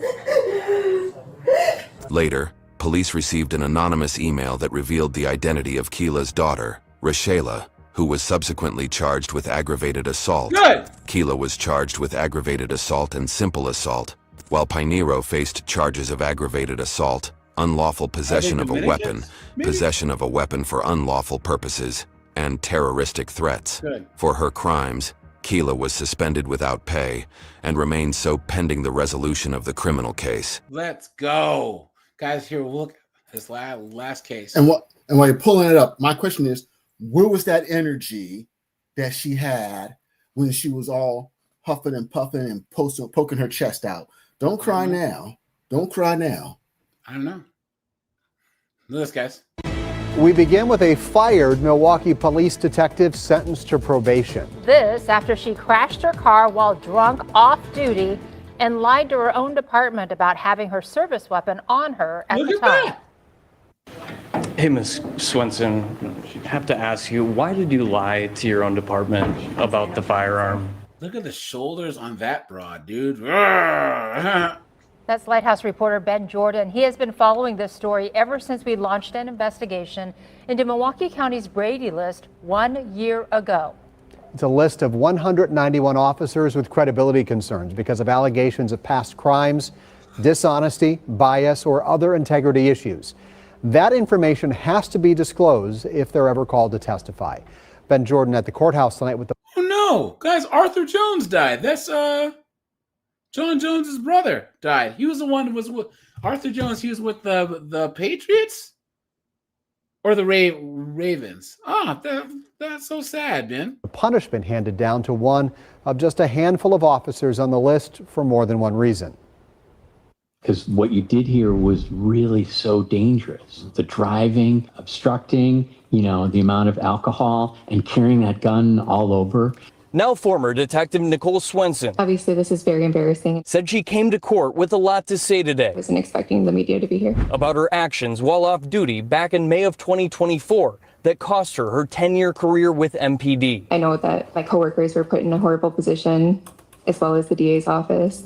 Speaker 4: Later, police received an anonymous email that revealed the identity of Keela's daughter, Rashayla, who was subsequently charged with aggravated assault.
Speaker 1: Good.
Speaker 4: Keela was charged with aggravated assault and simple assault, while Pinero faced charges of aggravated assault, unlawful possession of a weapon, possession of a weapon for unlawful purposes, and terroristic threats.
Speaker 1: Good.
Speaker 4: For her crimes, Keela was suspended without pay and remained so pending the resolution of the criminal case.
Speaker 1: Let's go. Guys, here, look at this last case.
Speaker 19: And while you're pulling it up, my question is, where was that energy that she had when she was all huffing and puffing and poking her chest out? Don't cry now. Don't cry now.
Speaker 1: I don't know. Look at this, guys.
Speaker 3: We begin with a fired Milwaukee police detective sentenced to probation.
Speaker 9: This after she crashed her car while drunk off duty and lied to her own department about having her service weapon on her at the time.
Speaker 10: Hey, Miss Swenson, I have to ask you, why did you lie to your own department about the firearm?
Speaker 1: Look at the shoulders on that broad, dude.
Speaker 9: That's Lighthouse reporter Ben Jordan. He has been following this story ever since we launched an investigation into Milwaukee County's Brady List 1 year ago.
Speaker 3: It's a list of 191 officers with credibility concerns because of allegations of past crimes, dishonesty, bias, or other integrity issues. That information has to be disclosed if they're ever called to testify. Ben Jordan at the courthouse tonight with the...
Speaker 1: Oh no, guys, Arthur Jones died. That's John Jones's brother died. He was the one who was with Arthur Jones. He was with the Patriots or the Ravens. That's so sad, man.
Speaker 3: The punishment handed down to one of just a handful of officers on the list for more than one reason.
Speaker 23: Because what you did here was really so dangerous. The driving, obstructing, the amount of alcohol and carrying that gun all over.
Speaker 24: Now former Detective Nicole Swenson.
Speaker 25: Obviously, this is very embarrassing.
Speaker 24: Said she came to court with a lot to say today.
Speaker 25: I wasn't expecting the media to be here.
Speaker 24: About her actions while off duty back in May of 2024 that cost her her 10-year career with MPD.
Speaker 25: I know that my coworkers were put in a horrible position, as well as the DA's office,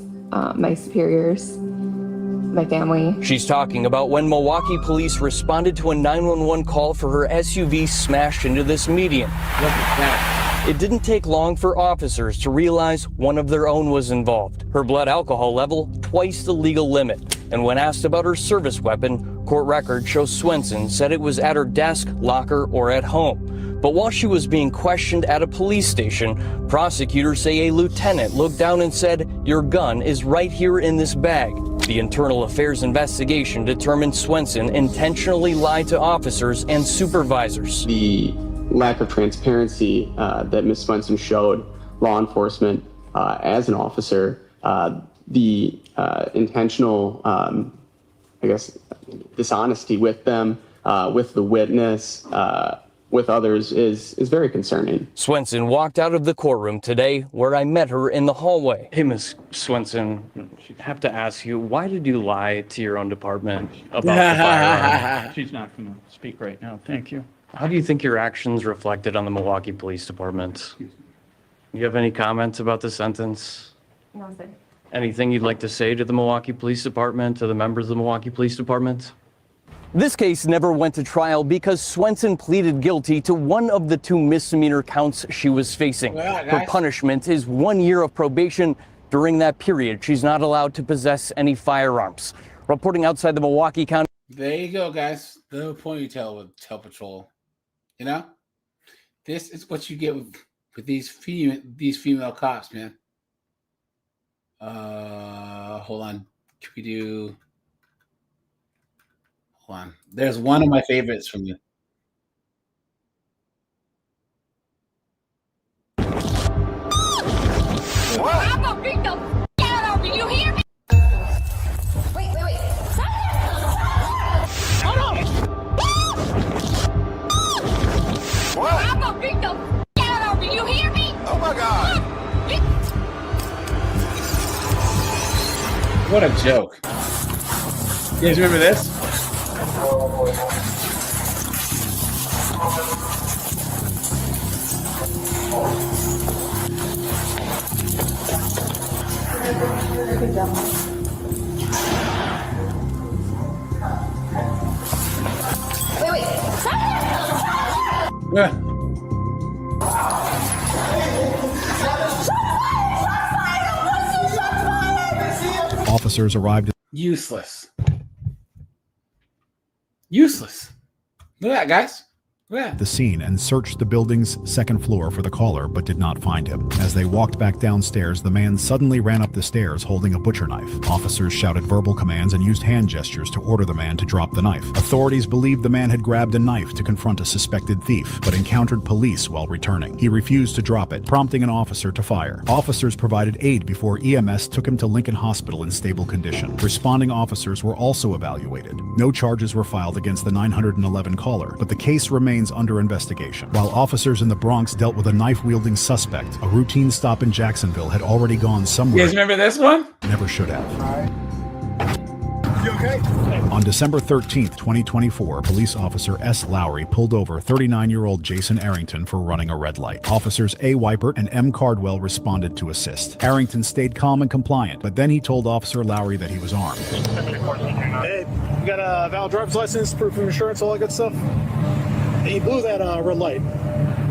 Speaker 25: my superiors, my family.
Speaker 24: She's talking about when Milwaukee police responded to a 911 call for her SUV smashed into this median.
Speaker 1: Look at that.
Speaker 24: It didn't take long for officers to realize one of their own was involved. Her blood alcohol level twice the legal limit. And when asked about her service weapon, court records show Swenson said it was at her desk, locker, or at home. But while she was being questioned at a police station, prosecutors say a lieutenant looked down and said, "Your gun is right here in this bag." The Internal Affairs investigation determined Swenson intentionally lied to officers and supervisors.
Speaker 26: The lack of transparency that Ms. Swenson showed law enforcement as an officer, the intentional, dishonesty with them, with the witness, with others is very concerning.
Speaker 24: Swenson walked out of the courtroom today where I met her in the hallway.
Speaker 10: Hey, Miss Swenson, I have to ask you, why did you lie to your own department about the firearm?
Speaker 28: She's not going to speak right now. Thank you.
Speaker 10: How do you think your actions reflected on the Milwaukee Police Department? You have any comments about the sentence?
Speaker 25: No, sir.
Speaker 10: Anything you'd like to say to the Milwaukee Police Department, to the members of the Milwaukee Police Department?
Speaker 24: This case never went to trial because Swenson pleaded guilty to one of the 2 misdemeanor counts she was facing. Her punishment is 1 year of probation. During that period, she's not allowed to possess any firearms. Reporting outside the Milwaukee County.
Speaker 1: There you go, guys. The Ponytail with Tail Patrol. You know, this is what you get with these female cops, man. Hold on. Can we do? Hold on. There's one of my favorites from you.
Speaker 7: I'm gonna beat the out of you. You hear me? Wait. Hold on. What? I'm gonna beat the out of you. You hear me?
Speaker 17: Oh my God.
Speaker 1: What a joke. You guys remember this?
Speaker 7: Wait.
Speaker 1: Yeah.
Speaker 29: Officers arrived.
Speaker 1: Useless. Look at that, guys.
Speaker 29: the scene and searched the building's second floor for the caller, but did not find him. As they walked back downstairs, the man suddenly ran up the stairs holding a butcher knife. Officers shouted verbal commands and used hand gestures to order the man to drop the knife. Authorities believed the man had grabbed a knife to confront a suspected thief, but encountered police while returning. He refused to drop it, prompting an officer to fire. Officers provided aid before EMS took him to Lincoln Hospital in stable condition. Responding officers were also evaluated. No charges were filed against the 911 caller, but the case remains under investigation. While officers in the Bronx dealt with a knife-wielding suspect, a routine stop in Jacksonville had already gone somewhere.
Speaker 1: You guys remember this one?
Speaker 29: Never should have.
Speaker 17: You okay?
Speaker 29: On December 13th, 2024, police officer S. Lowry pulled over 39-year-old Jason Arrington for running a red light. Officers A. Weipert and M. Cardwell responded to assist. Arrington stayed calm and compliant, but then he told Officer Lowry that he was armed.
Speaker 2: Hey, you got a valid driver's license, proof of insurance, all that good stuff? He blew that red light.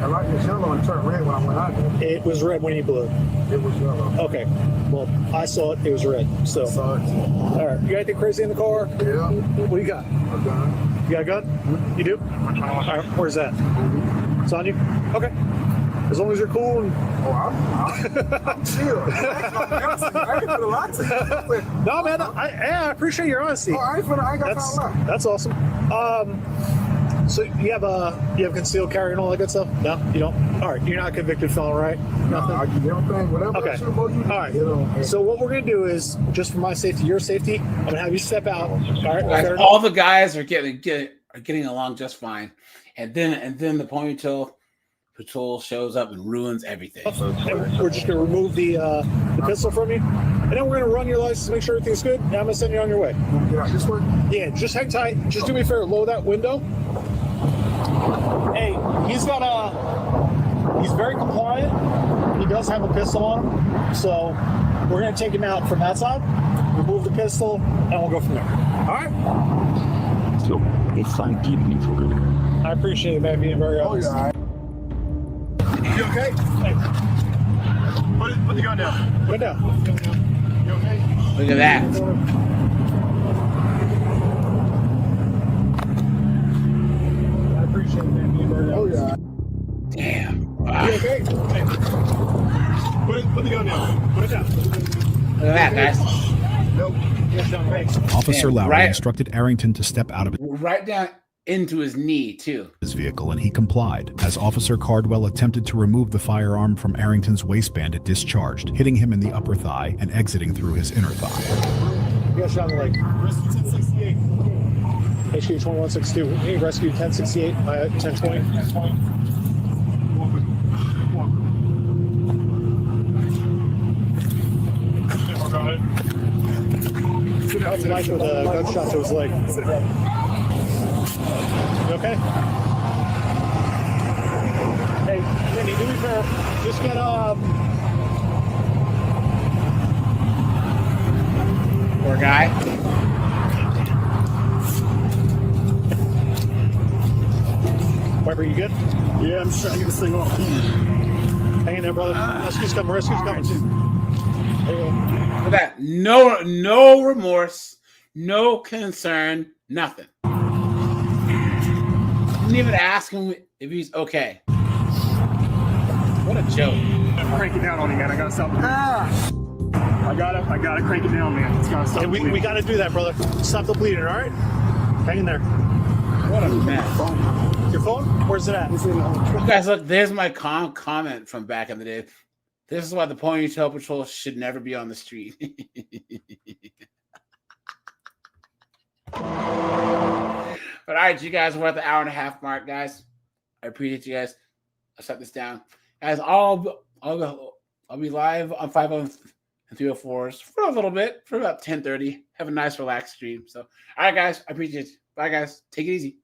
Speaker 17: The light was yellow and turned red when I went out.
Speaker 2: It was red when you blew it.
Speaker 17: It was yellow.
Speaker 2: Okay. Well, I saw it. It was red. So. All right. You got anything crazy in the car?
Speaker 17: Yeah.
Speaker 2: What do you got?
Speaker 17: A gun.
Speaker 2: You got a gun? Mm-hmm. You do? All right. Where's that? Mm-hmm. It's on you? Okay. As long as you're cool. And...
Speaker 17: I'm chill. I can put a lot to.
Speaker 2: No, man. I appreciate your honesty.
Speaker 17: Oh, I ain't got time.
Speaker 2: That's awesome. So you have concealed carry and all that good stuff? No, you don't. All right, you're not a convicted felon, right? Nothing.
Speaker 17: I do everything, whatever.
Speaker 2: Okay. All right. So what we're gonna do is, just for my safety, your safety, I'm gonna have you step out. All right.
Speaker 1: Guys, all the guys are getting along just fine, and then the Ponytail patrol shows up and ruins everything.
Speaker 2: And we're just gonna remove the pistol from you, and then we're gonna run your license, make sure everything's good, and I'm gonna send you on your way.
Speaker 17: Get out this way?
Speaker 2: Yeah, just hang tight. Just do me a favor, lower that window. Hey, he's very compliant. He does have a pistol on him, so we're gonna take him out from that side, remove the pistol, and we'll go from there. All right?
Speaker 23: So it's fine keeping me for good.
Speaker 2: I appreciate it, man, being very honest.
Speaker 17: Oh, yeah. You okay?
Speaker 2: Hey.
Speaker 17: Put the gun down.
Speaker 2: Put it down.
Speaker 17: You okay?
Speaker 1: Look at that.
Speaker 17: Oh, yeah.
Speaker 1: Damn.
Speaker 17: Wow. You okay? Hey. Put the gun down. Put it down.
Speaker 1: Look at that, guys.
Speaker 17: Nope.
Speaker 29: Officer Lowry instructed Arrington to step out of
Speaker 1: right down into his knee, too.
Speaker 29: His vehicle, and he complied. As Officer Cardwell attempted to remove the firearm from Arrington's waistband, it discharged, hitting him in the upper thigh and exiting through his inner thigh.
Speaker 2: You got shot in the leg. Rescue 1068. HQ 2162. Hey, rescue 1068 by 1020. That's Mike with a gunshot to his leg. You okay? Hey, Vinny, do me a favor. Just get
Speaker 1: Poor guy.
Speaker 2: Weber, you good?
Speaker 17: Yeah, I'm just trying to get this thing off.
Speaker 2: Hang in there, brother. Rescue's coming. Rescue's coming. There you go.
Speaker 1: Look at that. No remorse, no concern, nothing. Didn't even ask him if he's okay. What a joke.
Speaker 17: Crank it down on you, man. I gotta stop. I gotta crank it down, man. It's gotta stop.
Speaker 2: Hey, we gotta do that, brother. Stop the bleeding, all right? Hang in there.
Speaker 1: What a mess.
Speaker 2: Your phone? Where's it at?
Speaker 1: Guys, look, there's my comment from back in the day. This is why the Ponytail Patrol should never be on the street. But all right, you guys, we're at the hour and a half mark, guys. I appreciate you guys. I'll shut this down. Guys, I'll be live on 5:0 and 3:04s for a little bit, for about 10:30. Have a nice, relaxed stream. So, all right, guys, I appreciate you. Bye, guys. Take it easy.